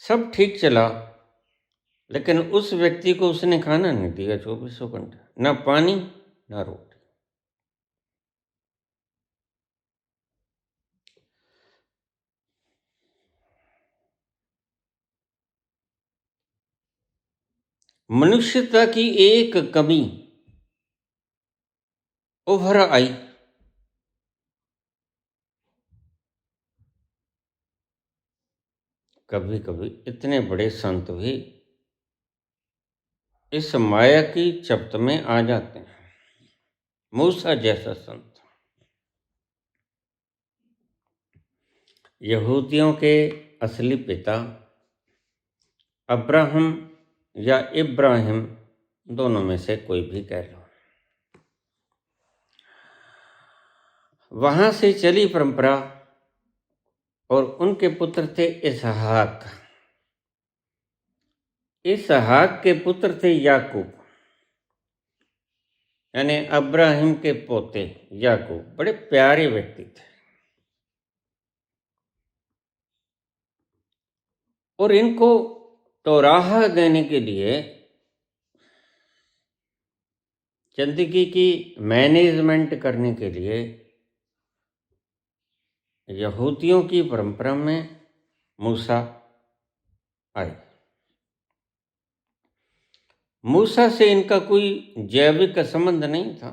सब ठीक चला, लेकिन उस व्यक्ति को उसने खाना नहीं दिया 24 घंटे, ना पानी ना रोटी। मनुष्यता की एक कमी उभर आई। कभी कभी इतने बड़े संत भी इस माया की चपत में आ जाते हैं। मूसा जैसा संत यहूदियों के असली पिता अब्राहम या इब्राहिम, दोनों में से कोई भी कह लो, वहां से चली परंपरा और उनके पुत्र थे इसहाक। इसहाक के पुत्र थे याकूब, यानी अब्राहिम के पोते याकूब। बड़े प्यारे व्यक्ति थे और इनको तौराह देने के लिए, जिंदगी की मैनेजमेंट करने के लिए यहूदियों की परंपरा में मूसा आए। मूसा से इनका कोई जैविक संबंध नहीं था।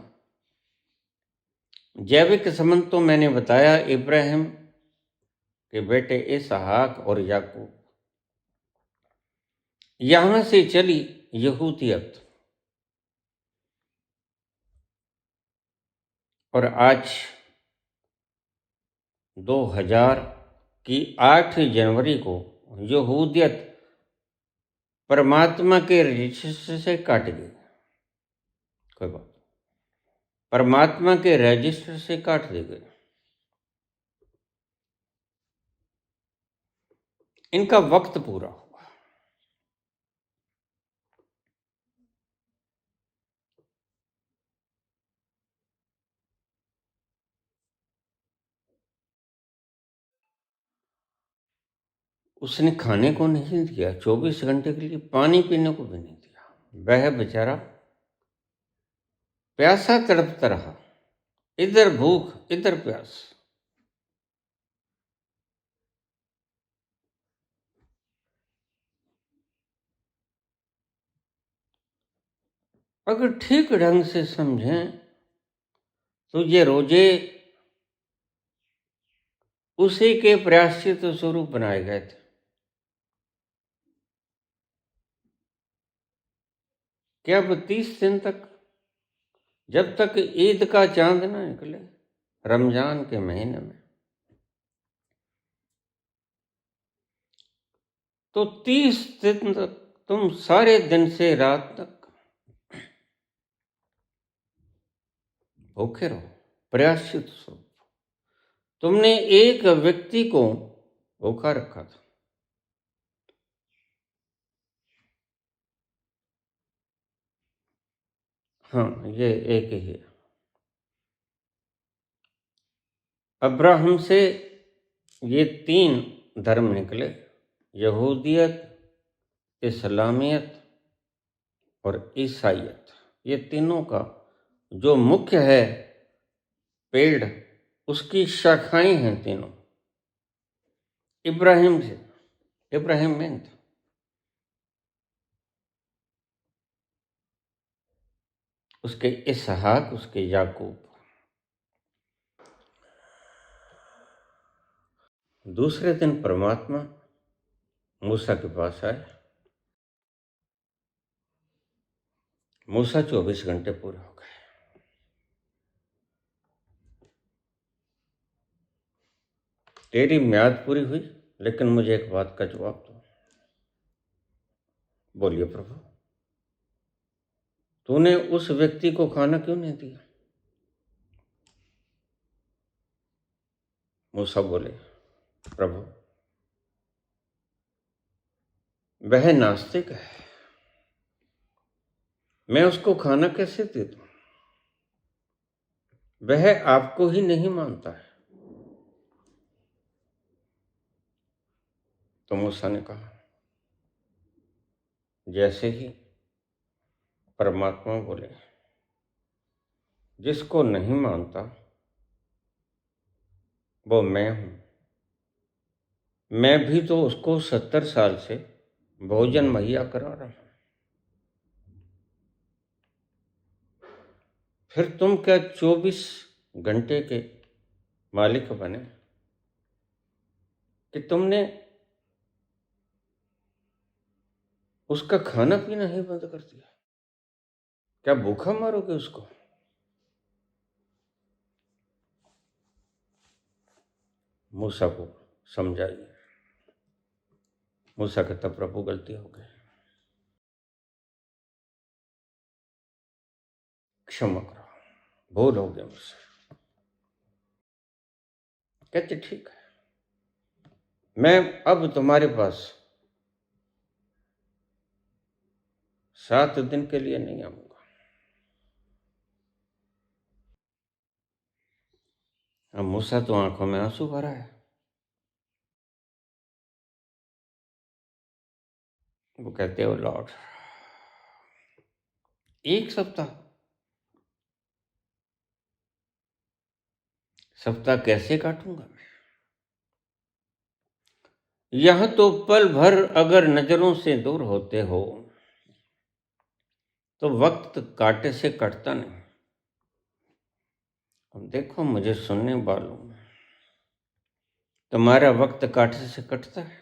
जैविक संबंध तो मैंने बताया, इब्राहिम के बेटे इसहाक और याकूब। यहां से चली यहूदियत और आज 2000 की 8 जनवरी को यहूदियत परमात्मा के रजिस्टर से काट गई। कोई बात, परमात्मा के रजिस्टर से काट दी गई। इनका वक्त पूरा हुआ। उसने खाने को नहीं दिया 24 घंटे के लिए, पानी पीने को भी नहीं दिया। वह बेचारा प्यासा तड़पता रहा, इधर भूख इधर प्यास। अगर ठीक ढंग से समझें तो ये रोजे उसी के प्रायश्चित स्वरूप बनाए गए थे। क्या अब 30 दिन तक, जब तक ईद का चांद ना निकले रमजान के महीने में, तो 30 दिन तक तुम सारे दिन से रात तक भूखे रहो, प्रायश्चित स्वरूप। तुमने एक व्यक्ति को भूखा रखा था। हाँ, ये एक ही है। अब्राहम से ये 3 धर्म निकले, यहूदियत, इस्लामियत और ईसाइयत। ये तीनों का जो मुख्य है पेड़, उसकी शाखाएं हैं तीनों। इब्राहिम में था। उसके इसहाक, उसके याकूब। दूसरे दिन परमात्मा मूसा के पास आए। मूसा 24 घंटे पूरे हो गए। तेरी म्याद पूरी हुई, लेकिन मुझे एक बात का जवाब दो। बोलिए प्रभु। तूने उस व्यक्ति को खाना क्यों नहीं दिया? मूसा बोले, प्रभु वह नास्तिक है, मैं उसको खाना कैसे दे दूं? वह आपको ही नहीं मानता है। तो मूसा ने कहा, जैसे ही परमात्मा बोले, जिसको नहीं मानता वो मैं हूं। मैं भी तो उसको 70 साल से भोजन मुहैया करा रहा हूं। फिर तुम क्या 24 घंटे के मालिक बने कि तुमने उसका खाना पीना ही बंद कर दिया? क्या भूखा मारोगे उसको? मूसा को समझाइए। मूसा कहता, प्रभु गलती हो गई, क्षमा करो, भूल हो गया मुझसे। कहते ठीक है, मैं अब तुम्हारे पास 7 दिन के लिए नहीं आऊंगा। अब मूसा तो आंखों में आंसू भरा है। वो कहते हो लॉर्ड, 1 सप्ताह कैसे काटूंगा मैं? यह तो पल भर अगर नजरों से दूर होते हो तो वक्त कांटे से कटता नहीं। अब देखो मुझे सुनने वालों, तुम्हारा वक्त कांटे से कटता है?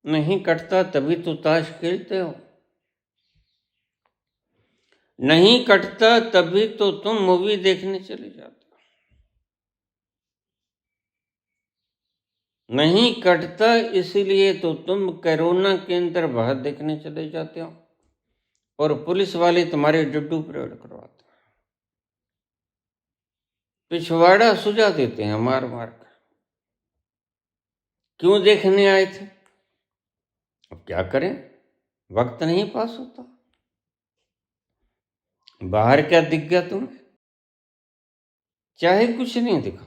नहीं कटता तभी तो ताश खेलते हो। नहीं कटता तभी तो तुम मूवी देखने चले जाते हो। नहीं कटता इसीलिए तो तुम कोरोना के अंदर बाहर देखने चले जाते हो और पुलिस वाले तुम्हारे डड्डू परेड करवाते हैं, पिछवाड़ा सुझा देते हैं मार मार कर। क्यों देखने आए थे? अब क्या करें, वक्त नहीं पास होता। बाहर क्या दिख गया तुम्हें? चाहे कुछ नहीं दिखा,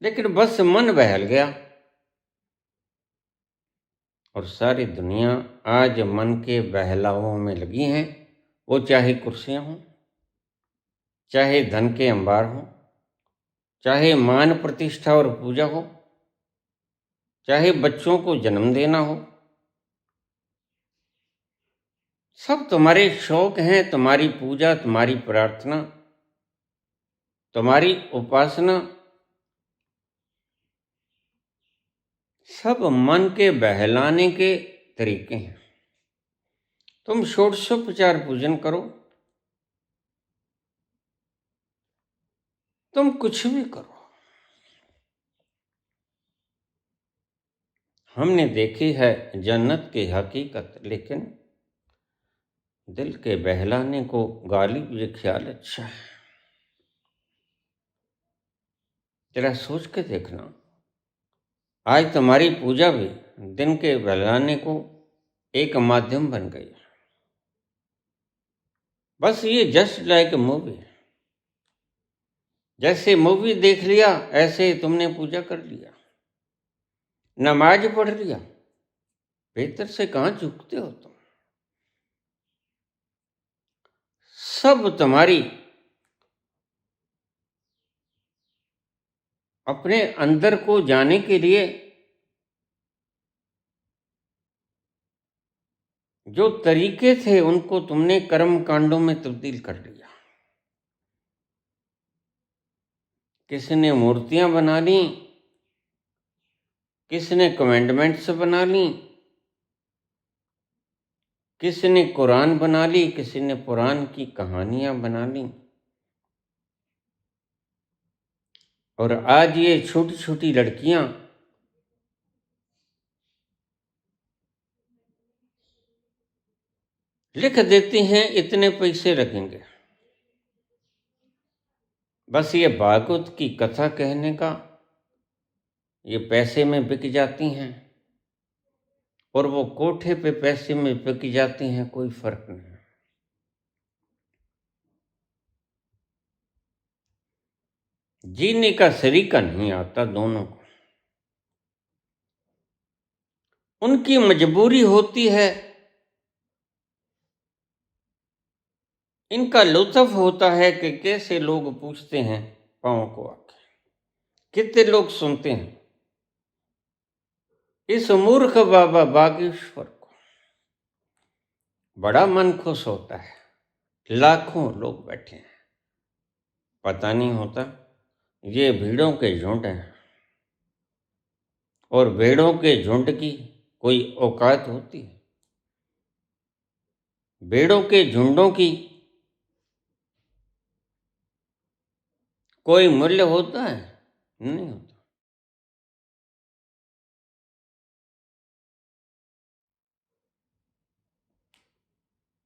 लेकिन बस मन बहल गया। और सारी दुनिया आज मन के बहलावों में लगी है। वो चाहे कुर्सियां हों, चाहे धन के अंबार हों, चाहे मान प्रतिष्ठा और पूजा हो, चाहे बच्चों को जन्म देना हो, सब तुम्हारे शौक हैं। तुम्हारी पूजा, तुम्हारी प्रार्थना, तुम्हारी उपासना सब मन के बहलाने के तरीके हैं। तुम षोडशोपचार पूजन करो, तुम कुछ भी करो। हमने देखी है जन्नत की हकीकत, लेकिन दिल के बहलाने को गालिब ये ख्याल अच्छा है। जरा सोच के देखना, आज तुम्हारी पूजा भी दिन के बहलाने को एक माध्यम बन गई। बस ये जस्ट लाइक मूवी, जैसे मूवी देख लिया ऐसे तुमने पूजा कर लिया, नमाज पढ़ लिया। भीतर से कहाँ झुकते हो तुम? सब तुम्हारी अपने अंदर को जाने के लिए जो तरीके थे उनको तुमने कर्म कांडों में तब्दील कर लिया। किसी ने मूर्तियां बना ली, किसी ने कमेंडमेंट्स बना ली, किसी ने कुरान बना ली, किसी ने पुराण की कहानियां बना ली। और आज ये छोटी छोटी लड़कियां लिख देती हैं इतने पैसे लगेंगे, बस ये भागवत की कथा कहने का, ये पैसे में बिक जाती हैं। और वो कोठे पे पैसे में बिक जाती हैं, कोई फर्क नहीं। जीने का सलीका नहीं आता दोनों को। उनकी मजबूरी होती है, इनका लुत्फ होता है कि कैसे लोग पूछते हैं पाँव को आके। कितने लोग सुनते हैं इस मूर्ख बाबा बागेश्वर को, बड़ा मन खुश होता है। लाखों लोग बैठे हैं, पता नहीं होता ये भीड़ों के झुंड हैं। और भेड़ों के झुंड की कोई औकात होती है? भेड़ों के झुंडों की कोई मूल्य होता है? नहीं होता।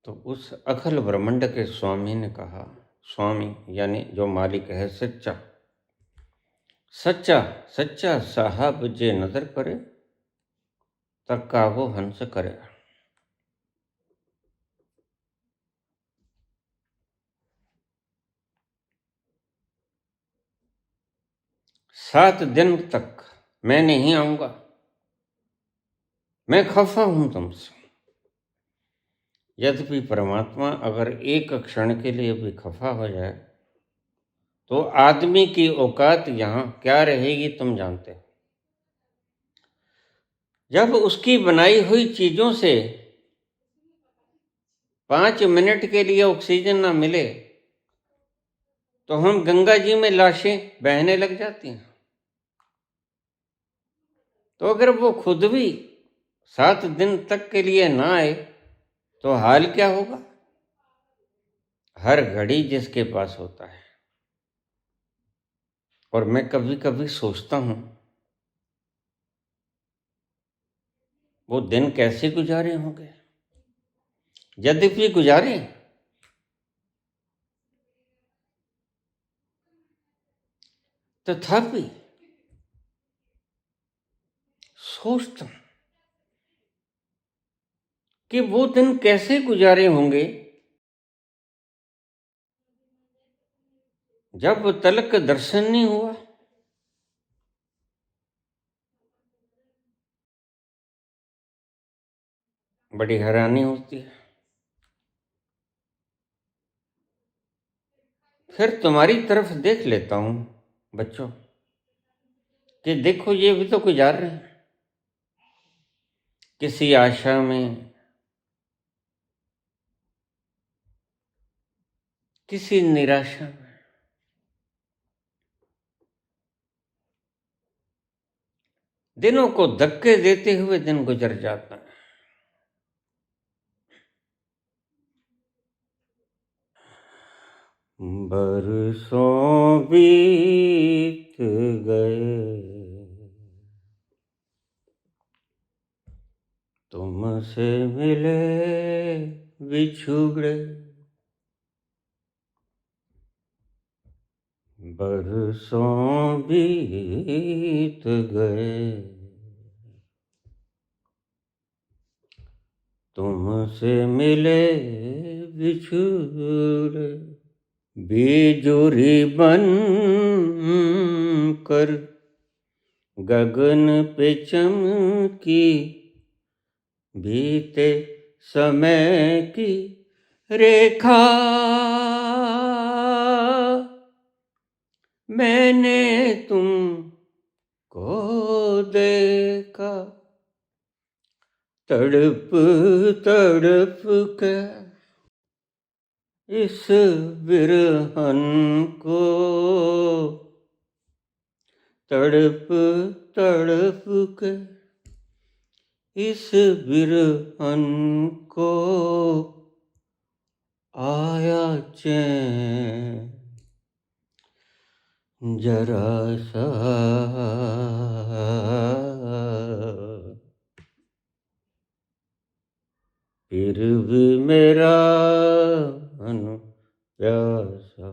तो उस अखिल ब्रह्मांड के स्वामी ने कहा, स्वामी यानी जो मालिक है, सच्चा सच्चा सच्चा साहब जे नजर करे तक्का वो हंस करे। सात दिन तक मैं नहीं आऊंगा, मैं खफा हूं तुमसे। यद्यपि परमात्मा अगर एक क्षण के लिए भी खफा हो जाए तो आदमी की औकात यहां क्या रहेगी तुम जानते हो। जब उसकी बनाई हुई चीजों से 5 मिनट के लिए ऑक्सीजन ना मिले तो हम गंगा जी में लाशें बहने लग जाती हैं। तो अगर वो खुद भी 7 दिन तक के लिए ना आए तो हाल क्या होगा। हर घड़ी जिसके पास होता है। और मैं कभी कभी सोचता हूं वो दिन कैसे गुजारे होंगे। यद्यपि गुजारे, तथापि सोचता हूं कि वो दिन कैसे गुजारे होंगे जब तलक दर्शन नहीं हुआ। बड़ी हैरानी होती है। फिर तुम्हारी तरफ देख लेता हूं बच्चों कि देखो ये भी तो गुजार रहे हैं किसी आशा में, किसी निराशा में। दिनों को धक्के देते हुए दिन गुजर जाता है। बरसों बीत गए तुमसे मिले बिछुड़े, बरसों बीत गए तुमसे मिले बिछुड़े। बेजोरी बन कर गगन पे चमकी बीते समय की रेखा, मैंने तुमको देखा तड़प तड़प के इस बिरहन को, तड़प तड़प के इस बिरहन को आया चैन जरा सा, फिर भी मेरा मन प्यासा,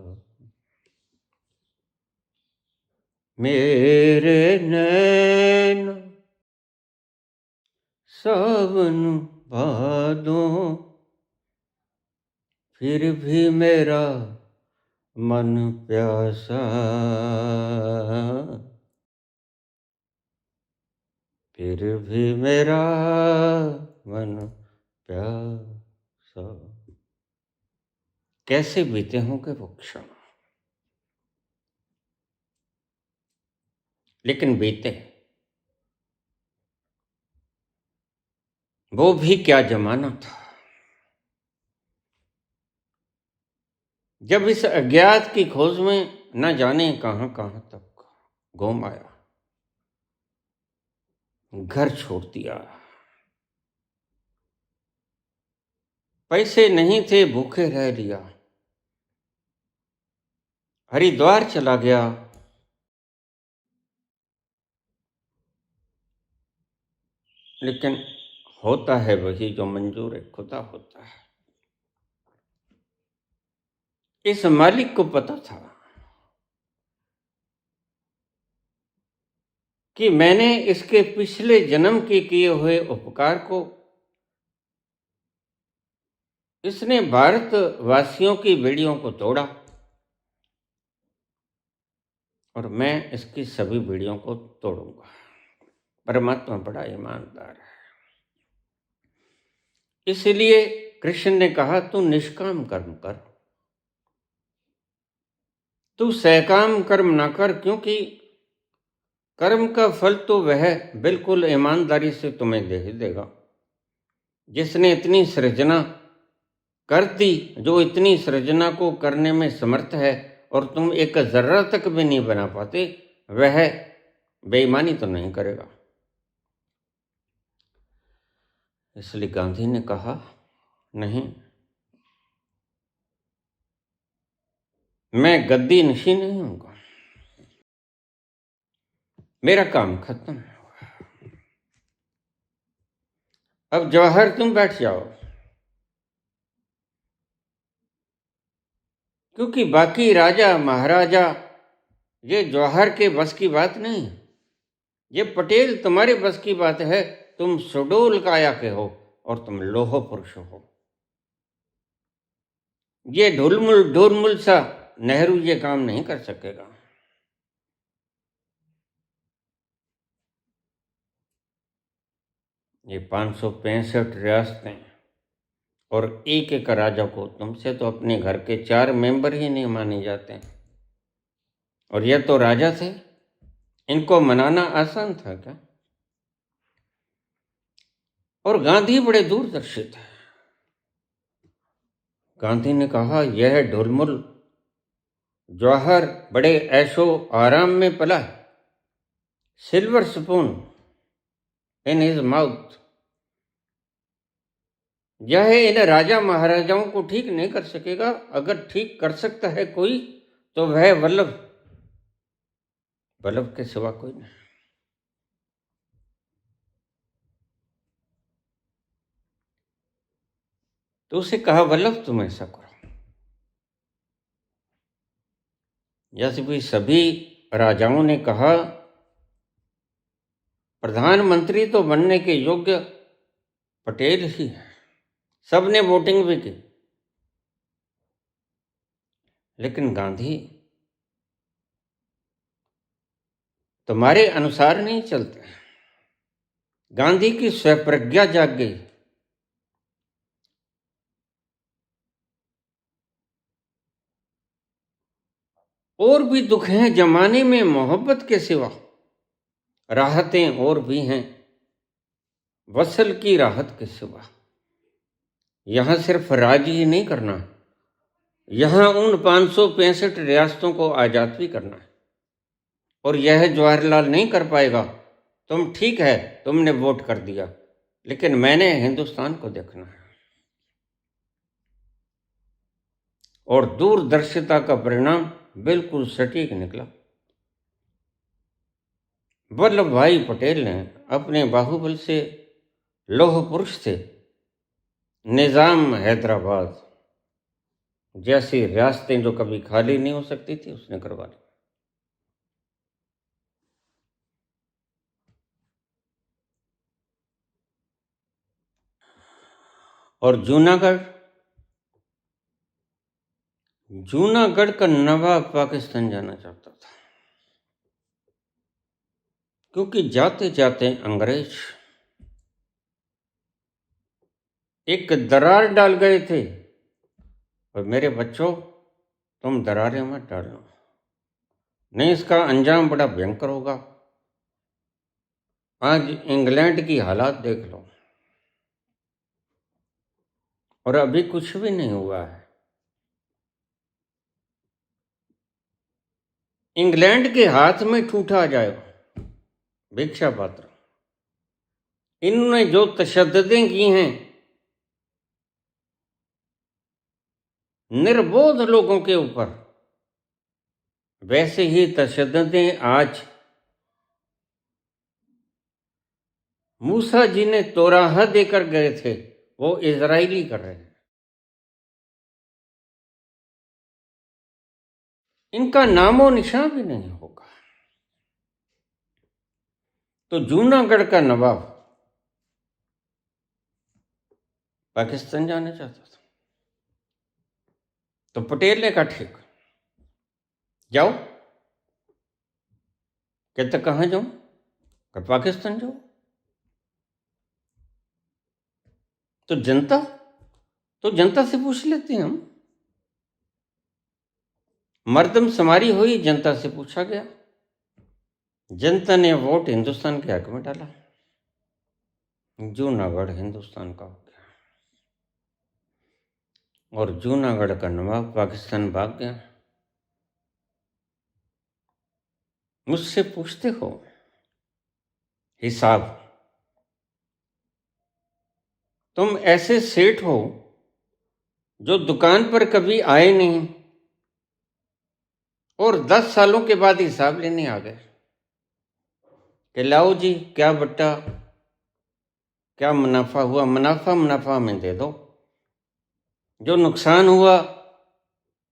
मेरे नैन सावन भादों, फिर भी मेरा मन प्यासा, फिर भी मेरा मन प्यासा। कैसे बीते होंगे वो क्षण, लेकिन बीते। वो भी क्या जमाना था जब इस अज्ञात की खोज में न जाने कहां कहां तक घूम आया, घर छोड़ दिया, पैसे नहीं थे भूखे रह लिया, हरिद्वार चला गया, लेकिन होता है वही जो मंजूर खुदा होता है। इस मालिक को पता था कि मैंने इसके पिछले जन्म के किए हुए उपकार को इसने भारतवासियों की बेड़ियों को तोड़ा और मैं इसकी सभी बेड़ियों को तोड़ूंगा। परमात्मा बड़ा ईमानदार है। इसलिए कृष्ण ने कहा तू निष्काम कर्म कर, तू सहकाम कर्म ना कर, क्योंकि कर्म का फल तो वह बिल्कुल ईमानदारी से तुम्हें दे देगा जिसने इतनी सृजना कर दी, जो इतनी सृजना को करने में समर्थ है और तुम एक जर्रा तक भी नहीं बना पाते, वह बेईमानी तो नहीं करेगा। इसलिए गांधी ने कहा नहीं, मैं गद्दी नशी नहीं हूंगा, मेरा काम खत्म है। अब जवाहर तुम बैठ जाओ, क्योंकि बाकी राजा महाराजा ये जवाहर के बस की बात नहीं, ये पटेल तुम्हारे बस की बात है। तुम सुडोल काया के हो और तुम लोह पुरुष हो। ये ढुलमुल सा नेहरू ये काम नहीं कर सकेगा। ये 565 रियासतें और एक एक राजा को तुमसे तो अपने घर के 4 मेंबर ही नहीं माने जाते, और यह तो राजा थे, इनको मनाना आसान था क्या? और गांधी बड़े दूरदर्शी थे। गांधी ने कहा यह ढुलमुल जवाहर बड़े ऐशो आराम में पला, silver spoon in his mouth. यह इन राजा महाराजाओं को ठीक नहीं कर सकेगा। अगर ठीक कर सकता है कोई तो वह वल्लभ, वल्लभ के सिवा कोई नहीं। तो उसे कहा वल्लभ तुम ऐसा करो। जैसे भी सभी राजाओं ने कहा प्रधानमंत्री तो बनने के योग्य पटेल ही है, सबने वोटिंग भी की, लेकिन गांधी तुम्हारे अनुसार नहीं चलते। गांधी की स्वप्रज्ञा जाग गई। और भी दुख हैं जमाने में मोहब्बत के सिवा, राहतें और भी हैं वसल की राहत के सिवा। यहां सिर्फ राज ही नहीं करना, यहां उन 565 रियासतों को आजाद भी करना है। और यह जवाहरलाल नहीं कर पाएगा। तुम ठीक है, तुमने वोट कर दिया, लेकिन मैंने हिंदुस्तान को देखना है। और दूरदर्शिता का परिणाम बिल्कुल सटीक निकला। वल्लभ भाई पटेल ने अपने बाहुबल से लौह पुरुष थे, निजाम हैदराबाद जैसी रियासतें जो कभी खाली नहीं हो सकती थी, उसने करवा ली। और जूनागढ़ का नवाब पाकिस्तान जाना चाहता था, क्योंकि जाते जाते अंग्रेज एक दरार डाल गए थे। और मेरे बच्चों, तुम दरारें मत डालना, नहीं इसका अंजाम बड़ा भयंकर होगा। आज इंग्लैंड की हालात देख लो, और अभी कुछ भी नहीं हुआ है। इंग्लैंड के हाथ में ठूठा आ जाएगा, भिक्षा पात्र। इन्होंने जो तशद्दुदें की हैं निर्बोध लोगों के ऊपर, वैसे ही तशद्दुदें आज मूसा जी ने तोराह देकर गए थे, वो इजरायली कर रहे हैं। इनका नामो निशान भी नहीं होगा। तो जूनागढ़ का नवाब पाकिस्तान जाना चाहता था, तो पटेल ने कहा ठीक, जाओ। कहते कहाँ जाऊं? कहा पाकिस्तान जाओ। तो जनता से पूछ लेते हैं हम। मर्दमशुमारी हुई, जनता से पूछा गया, जनता ने वोट हिंदुस्तान के हक में डाला, जूनागढ़ हिंदुस्तान का हो गया। और जूनागढ़ का नवाब पाकिस्तान भाग गया। मुझसे पूछते हो हिसाब, तुम ऐसे सेठ हो जो दुकान पर कभी आए नहीं और 10 सालों के बाद हिसाब लेने आ गए कि लाओ जी, क्या बट्टा, क्या मुनाफा हुआ, मुनाफा हमें दे दो, जो नुकसान हुआ,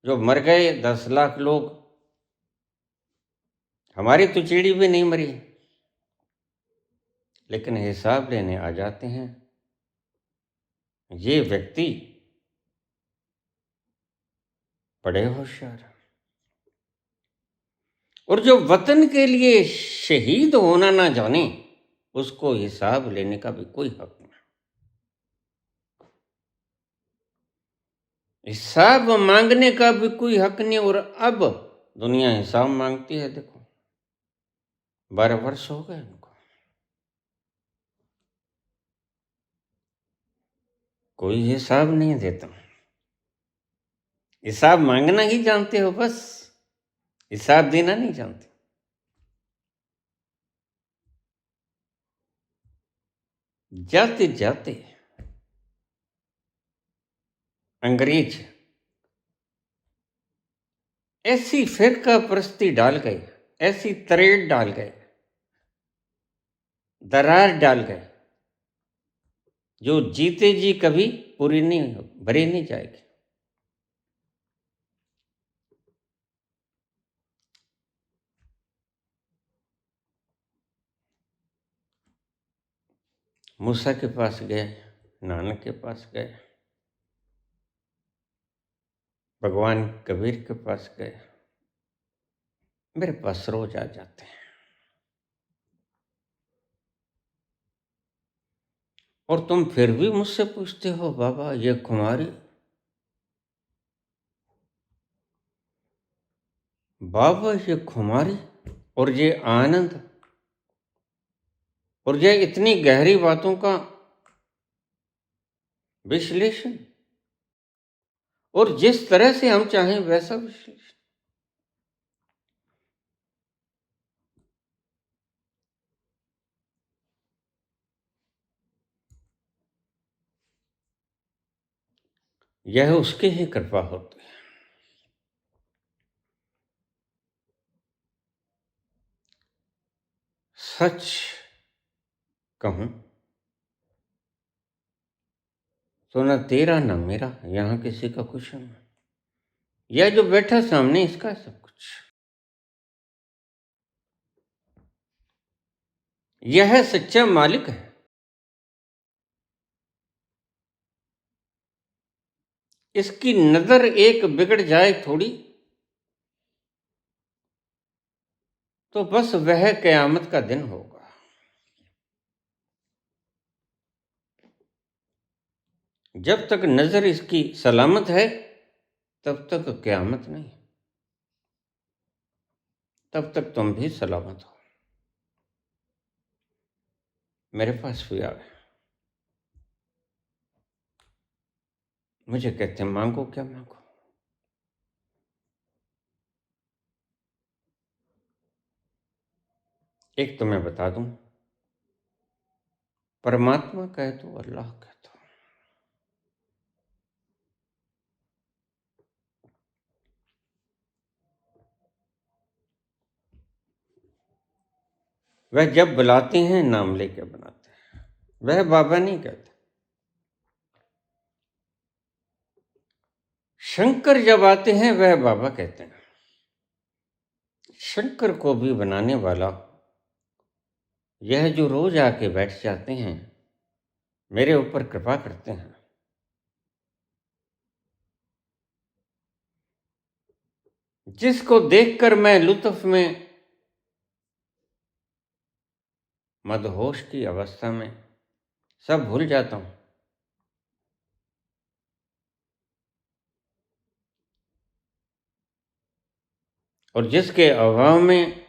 जो मर गए 10 लाख लोग, हमारी तो चिड़ी भी नहीं मरी, लेकिन हिसाब लेने आ जाते हैं ये व्यक्ति बड़े होशियार। और जो वतन के लिए शहीद होना ना जाने, उसको हिसाब लेने का भी कोई हक नहीं, हिसाब मांगने का भी कोई हक नहीं। और अब दुनिया हिसाब मांगती है। देखो 12 वर्ष हो गए उनको, कोई हिसाब नहीं देता। हिसाब मांगना ही जानते हो, बस हिसाब देना नहीं जानते। जाते जाते अंग्रेज ऐसी फिरका परस्ती डाल गए, ऐसी तरेड़ डाल गए, दरार डाल गए, जो जीते जी कभी पूरी नहीं, भरी नहीं जाएगी। मूसा के पास गए, नानक के पास गए, भगवान कबीर के पास गए, मेरे पास रोज आ जाते हैं। और तुम फिर भी मुझसे पूछते हो बाबा ये खुमारी। बाबा ये खुमारी और ये आनंद और ये इतनी गहरी बातों का विश्लेषण, और जिस तरह से हम चाहें वैसा विश्लेषण। यह उसकी ही कृपा होती है। सच कहूं तो न तेरा न मेरा यहां किसी का कुछ नहीं। यह जो बैठा सामने इसका सब कुछ। यह सच्चा मालिक है। इसकी नजर एक बिगड़ जाए थोड़ी तो बस वह कयामत का दिन होगा। जब तक नजर इसकी सलामत है तब तक कयामत नहीं, तब तक तुम भी सलामत हो। मेरे पास भी आवे, मुझे कहते हैं मांगो क्या मांगो। एक तो मैं बता दूं, परमात्मा कह दो, अल्लाह कह दो। वह जब बुलाते हैं नाम लेके बुलाते हैं, वह बाबा नहीं कहते। शंकर जब आते हैं वह बाबा कहते हैं। शंकर को भी बनाने वाला यह जो रोज आके बैठ जाते हैं, मेरे ऊपर कृपा करते हैं, जिसको देखकर मैं लुत्फ में मदहोश की अवस्था में सब भूल जाता हूं, और जिसके अभाव में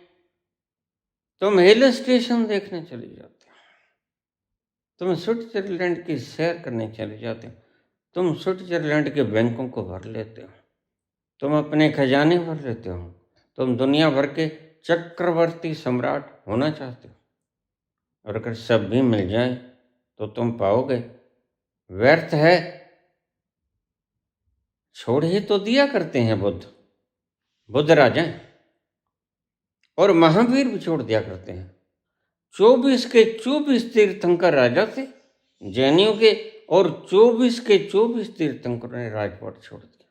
तुम हिल स्टेशन देखने चले जाते हो, तुम स्विट्जरलैंड की सैर करने चले जाते हो, तुम स्विट्जरलैंड के बैंकों को भर लेते हो, तुम अपने खजाने भर लेते हो, तुम दुनिया भर के चक्रवर्ती सम्राट होना चाहते हो, और अगर सब भी मिल जाए तो तुम पाओगे व्यर्थ है। छोड़ ही तो दिया करते हैं बुद्ध राजा और महावीर भी छोड़ दिया करते हैं। 24 के 24 तीर्थंकर राजा थे जैनियों के, और 24 के 24 तीर्थंकरों ने राजपाट छोड़ दिया।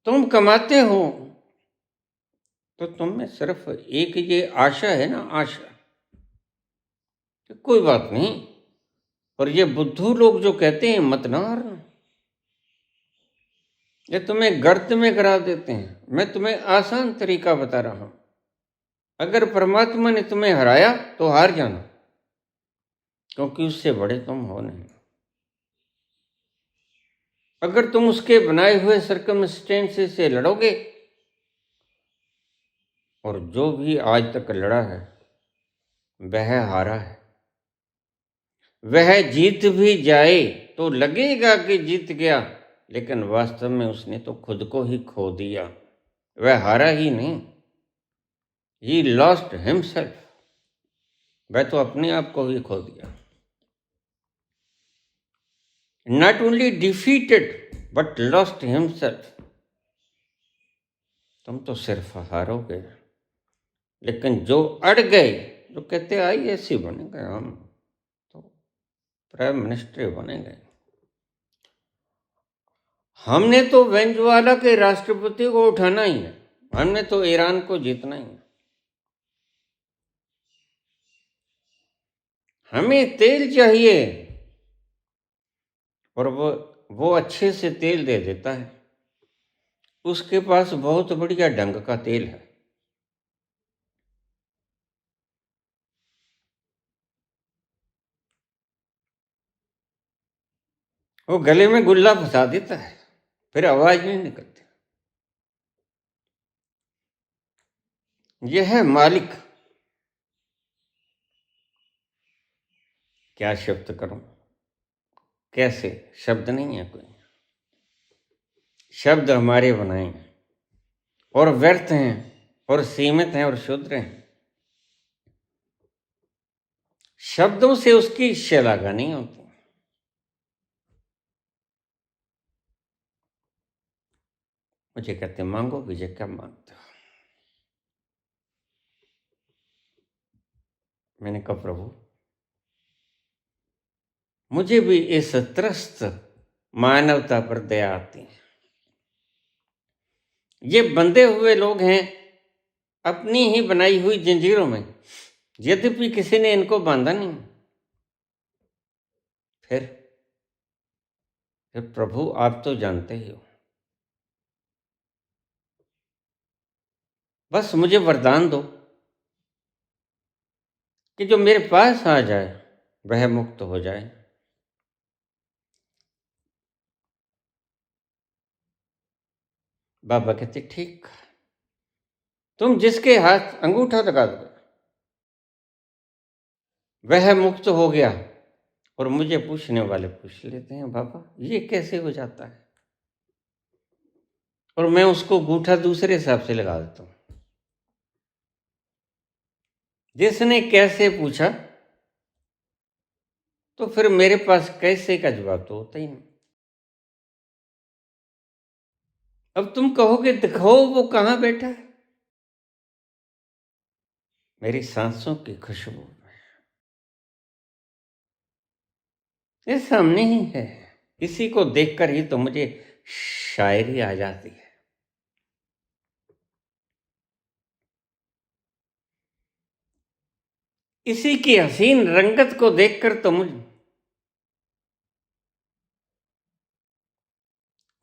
तुम कमाते हो तो तुम में सिर्फ एक ये आशा है ना, आशा कि कोई बात नहीं, और ये बुद्धू लोग जो कहते हैं मत ना हारना, ये तुम्हें गर्त में करा देते हैं। मैं तुम्हें आसान तरीका बता रहा हूं। अगर परमात्मा ने तुम्हें हराया तो हार जाना, क्योंकि उससे बड़े तुम हो नहीं। अगर तुम उसके बनाए हुए सर्कमस्टेंसेस से लड़ोगे, और जो भी आज तक लड़ा है वह हारा है। वह जीत भी जाए तो लगेगा कि जीत गया, लेकिन वास्तव में उसने तो खुद को ही खो दिया। वह हारा ही नहीं, ही लॉस्ट हिमसेल्फ। वह तो अपने आप को ही खो दिया। Not only defeated but lost himself. तुम तो सिर्फ हारोगे, लेकिन जो अड़ गए, जो कहते आईएएस बनेंगे, हम तो प्राइम मिनिस्टर बनेंगे, हमने तो वेनेजुएला के राष्ट्रपति को उठाना ही है, हमने तो ईरान को जीतना ही है। हमें तेल चाहिए, और वो अच्छे से तेल दे देता है। उसके पास बहुत बढ़िया ढंग का तेल है। वो गले में गुल्ला फंसा देता है, फिर आवाज नहीं निकलती। यह है मालिक। क्या शब्द करूं, कैसे? शब्द नहीं है कोई। शब्द हमारे बनाए हैं और व्यर्थ हैं और सीमित हैं और क्षुद्र हैं। शब्दों से उसकी शलाघा नहीं होती। मुझे कहते मांगो, विजय क्या मांगते हो? मैंने कहा प्रभु, मुझे भी इस त्रस्त मानवता पर दया आती है। ये बंधे हुए लोग हैं अपनी ही बनाई हुई जंजीरों में, यद्यपि किसी ने इनको बांधा नहीं। फिर प्रभु आप तो जानते ही हो, बस मुझे वरदान दो कि जो मेरे पास आ जाए वह मुक्त हो जाए। बाबा कहते ठीक, तुम जिसके हाथ अंगूठा लगा दो वह मुक्त हो गया। और मुझे पूछने वाले पूछ लेते हैं, बाबा ये कैसे हो जाता है? और मैं उसको अंगूठा दूसरे हिसाब से लगा देता हूं। जिसने कैसे पूछा तो फिर मेरे पास कैसे का जवाब तो होता ही नहीं। अब तुम कहोगे दिखाओ वो कहां बैठा है? मेरी सांसों की खुशबू में, ये सामने ही है। इसी को देखकर ही तो मुझे शायरी आ जाती है। इसी की हसीन रंगत को देखकर तो मुझे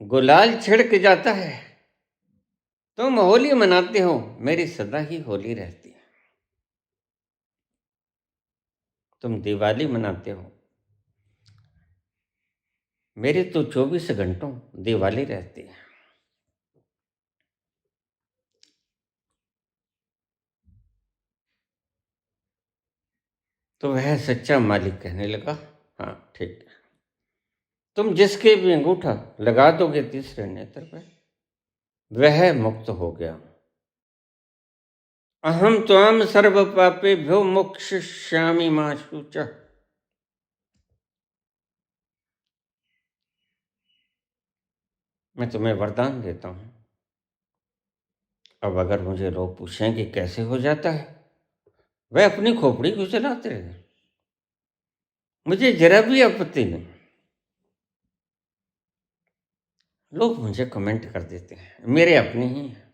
गुलाल छिड़क जाता है। तुम होली मनाते हो, मेरी सदा ही होली रहती है। तुम दिवाली मनाते हो, मेरी तो 24 घंटों दिवाली रहती है। तो वह सच्चा मालिक कहने लगा, हाँ ठीक है, तुम जिसके भी अंगूठा लगा दोगे तीसरे नेत्र पर वह मुक्त हो गया। अहम त्वाम सर्व पापेभ्यो मोक्षयिष्यामि मा शुचः। मैं तुम्हें वरदान देता हूं। अब अगर मुझे लोग पूछें कि कैसे हो जाता है, वह अपनी खोपड़ी को चलाते रहे, मुझे जरा भी आपत्ति नहीं। लोग मुझे कमेंट कर देते हैं, मेरे अपने ही हैं।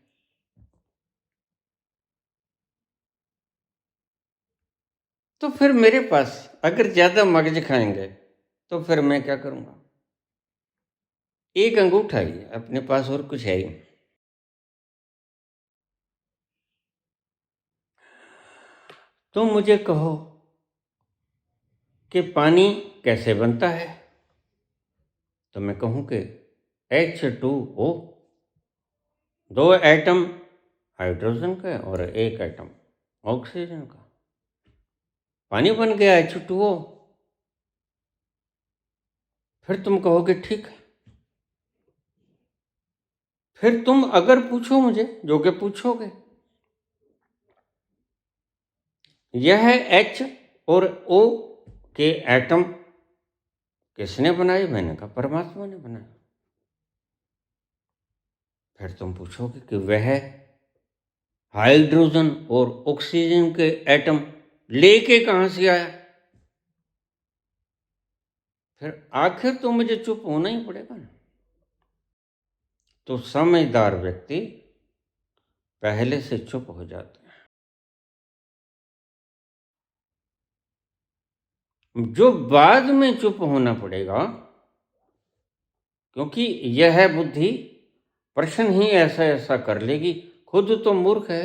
तो फिर मेरे पास अगर ज्यादा मगज खाएंगे तो फिर मैं क्या करूंगा? एक अंगूठा ही है अपने पास और कुछ है ही नहीं। तुम मुझे कहो कि पानी कैसे बनता है, तो मैं कहूं कि H2O, दो एटम हाइड्रोजन का और एक एटम ऑक्सीजन का, पानी बन गया H2O। फिर तुम कहोगे ठीक है। फिर तुम अगर पूछो मुझे, जो कि पूछोगे, यह H और O के एटम किसने बनाए? मैंने कहा परमात्मा ने बनाया। फिर तुम पूछोगे कि वह हाइड्रोजन और ऑक्सीजन के एटम लेके कहां से आया? फिर आखिर तो मुझे चुप होना ही पड़ेगा ना। तो समझदार व्यक्ति पहले से चुप हो जाते हैं। जो बाद में चुप होना पड़ेगा, क्योंकि यह बुद्धि प्रश्न ही ऐसा ऐसा कर लेगी, खुद तो मूर्ख है।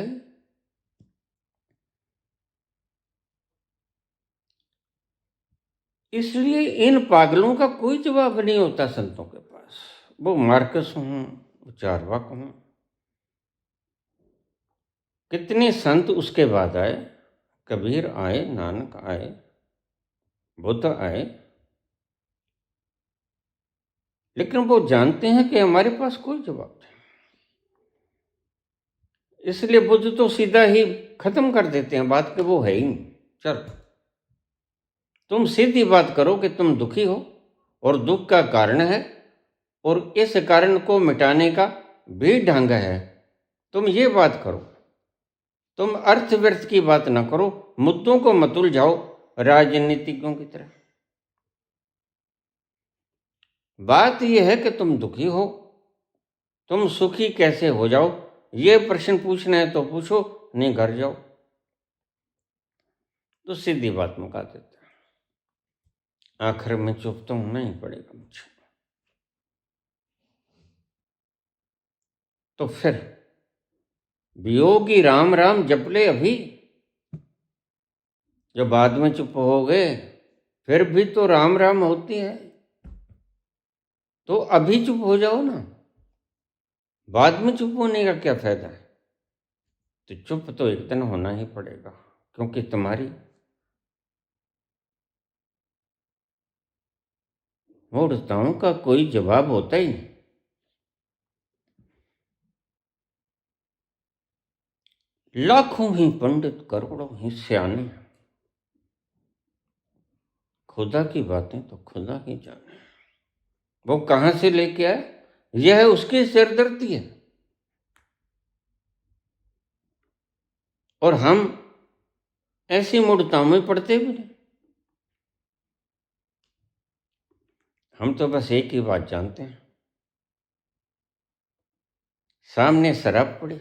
इसलिए इन पागलों का कोई जवाब नहीं होता संतों के पास। वो मार्कस हूं, चारवाक हूं, कितने संत उसके बाद आए, कबीर आए, नानक आए, बुद्ध आए, लेकिन वो जानते हैं कि हमारे पास कोई जवाब नहीं, इसलिए बुद्ध तो सीधा ही खत्म कर देते हैं बात कि वो है ही नहीं। चल तुम सीधी बात करो कि तुम दुखी हो और दुख का कारण है और इस कारण को मिटाने का भी ढंग है। तुम ये बात करो, तुम अर्थ व्यर्थ की बात ना करो, मुद्दों को मत उलझाओ राजनीतिज्ञों की तरह। बात यह है कि तुम दुखी हो, तुम सुखी कैसे हो जाओ, ये प्रश्न पूछना है तो पूछो, नहीं घर जाओ। तो सीधी बात मुका देता है। आखिर में चुप तो होना ही पड़ेगा मुझे। तो फिर वियोगी राम राम जप ले अभी, जब बाद में चुप हो गए फिर भी तो राम राम होती है, तो अभी चुप हो जाओ ना, बाद में चुप होने का क्या फायदा है। तो चुप तो एक दिन होना ही पड़ेगा, क्योंकि तुम्हारी मूर्खताओं का कोई जवाब होता ही नहीं। लाखों ही पंडित, करोड़ों ही सियाने, खुदा की बातें तो खुदा ही जाने। वो कहां से लेके आए, यह उसकी सिरदर्दी है, और हम ऐसी मूर्खताओं में पड़ते भी नहीं। हम तो बस एक ही बात जानते हैं, सामने शराब पड़ी,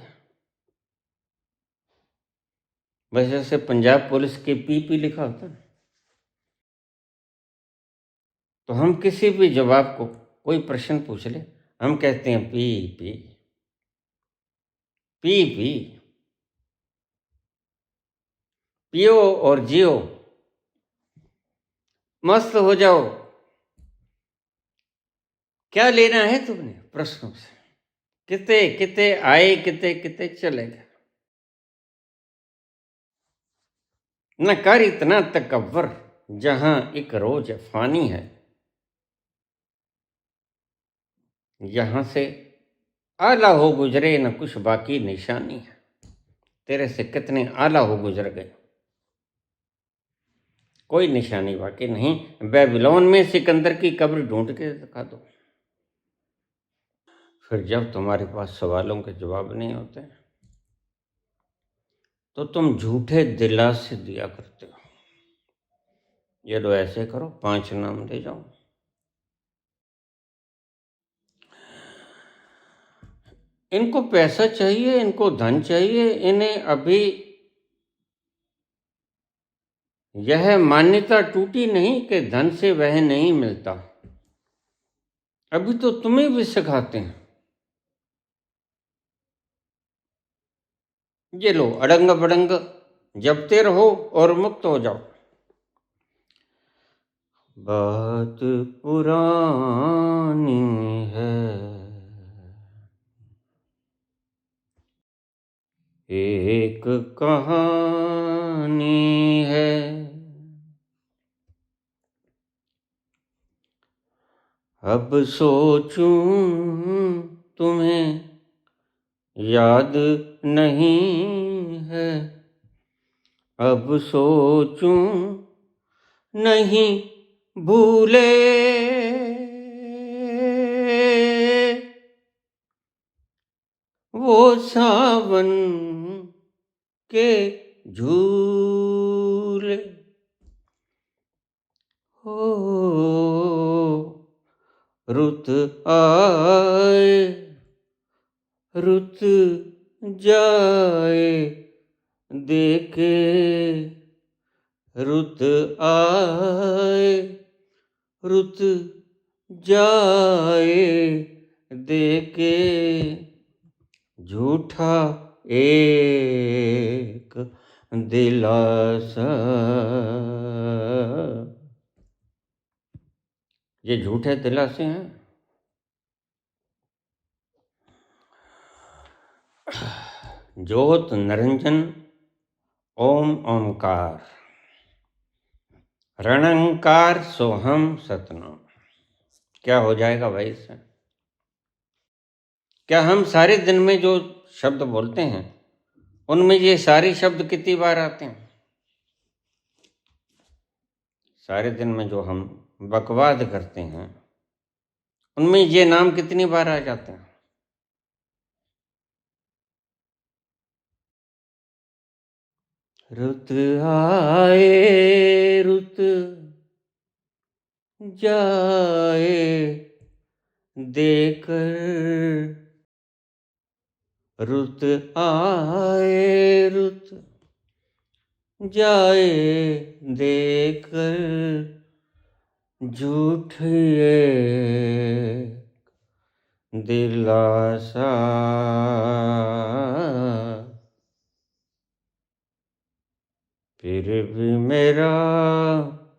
बस जैसे पंजाब पुलिस के पी लिखा होता है, तो हम किसी भी जवाब को, कोई प्रश्न पूछ ले, हम कहते हैं पी पी पी पी, पियो और जियो, मस्त हो जाओ। क्या लेना है तुमने प्रश्नों से, किते किते आए, किते किते चले गए। न कर इतना तकव्वर, जहां एक रोज फानी है, यहां से आला हो गुजरे न कुछ बाकी निशानी है। तेरे से कितने आला हो गुजर गए, कोई निशानी बाकी नहीं। बेबीलोन में सिकंदर की कब्र ढूंढ के दिखा दो। फिर जब तुम्हारे पास सवालों के जवाब नहीं होते तो तुम झूठे दिलासे दिया करते हो। ये लो ऐसे करो, 5 नाम दे जाओ। इनको पैसा चाहिए, इनको धन चाहिए, इन्हें अभी यह मान्यता टूटी नहीं कि धन से वह नहीं मिलता। अभी तो तुम्हें भी सिखाते हैं। ये लो अड़ंग बड़ंग जपते रहो और मुक्त हो जाओ। बात पुरानी है, एक कहानी है, अब सोचूं तुम्हें याद नहीं है, अब सोचूं नहीं भूले, वो सावन के झूले हो, रुत आए रुत जाए, देखे रुत आए रुत जाए, देखे झूठा एक दिलासा। ये झूठे दिलासे हैं। ज्योत निरंजन ओम ओमकार रणंकार सोहम सतनाम। क्या हो जाएगा भाई इससे? क्या हम सारे दिन में जो शब्द बोलते हैं उनमें ये सारे शब्द कितनी बार आते हैं? सारे दिन में जो हम बकवाद करते हैं उनमें ये नाम कितनी बार आ जाते हैं? रुत आए रुत जाए देकर, रुत आए रुत जाए देकर, झूठ ये दिलासा, फिर भी मेरा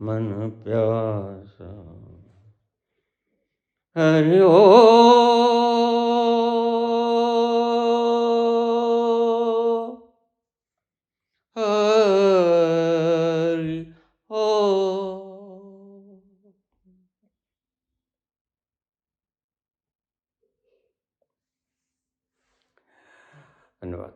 मन प्यासा। हरि ओ हरि ओ। धन्यवाद।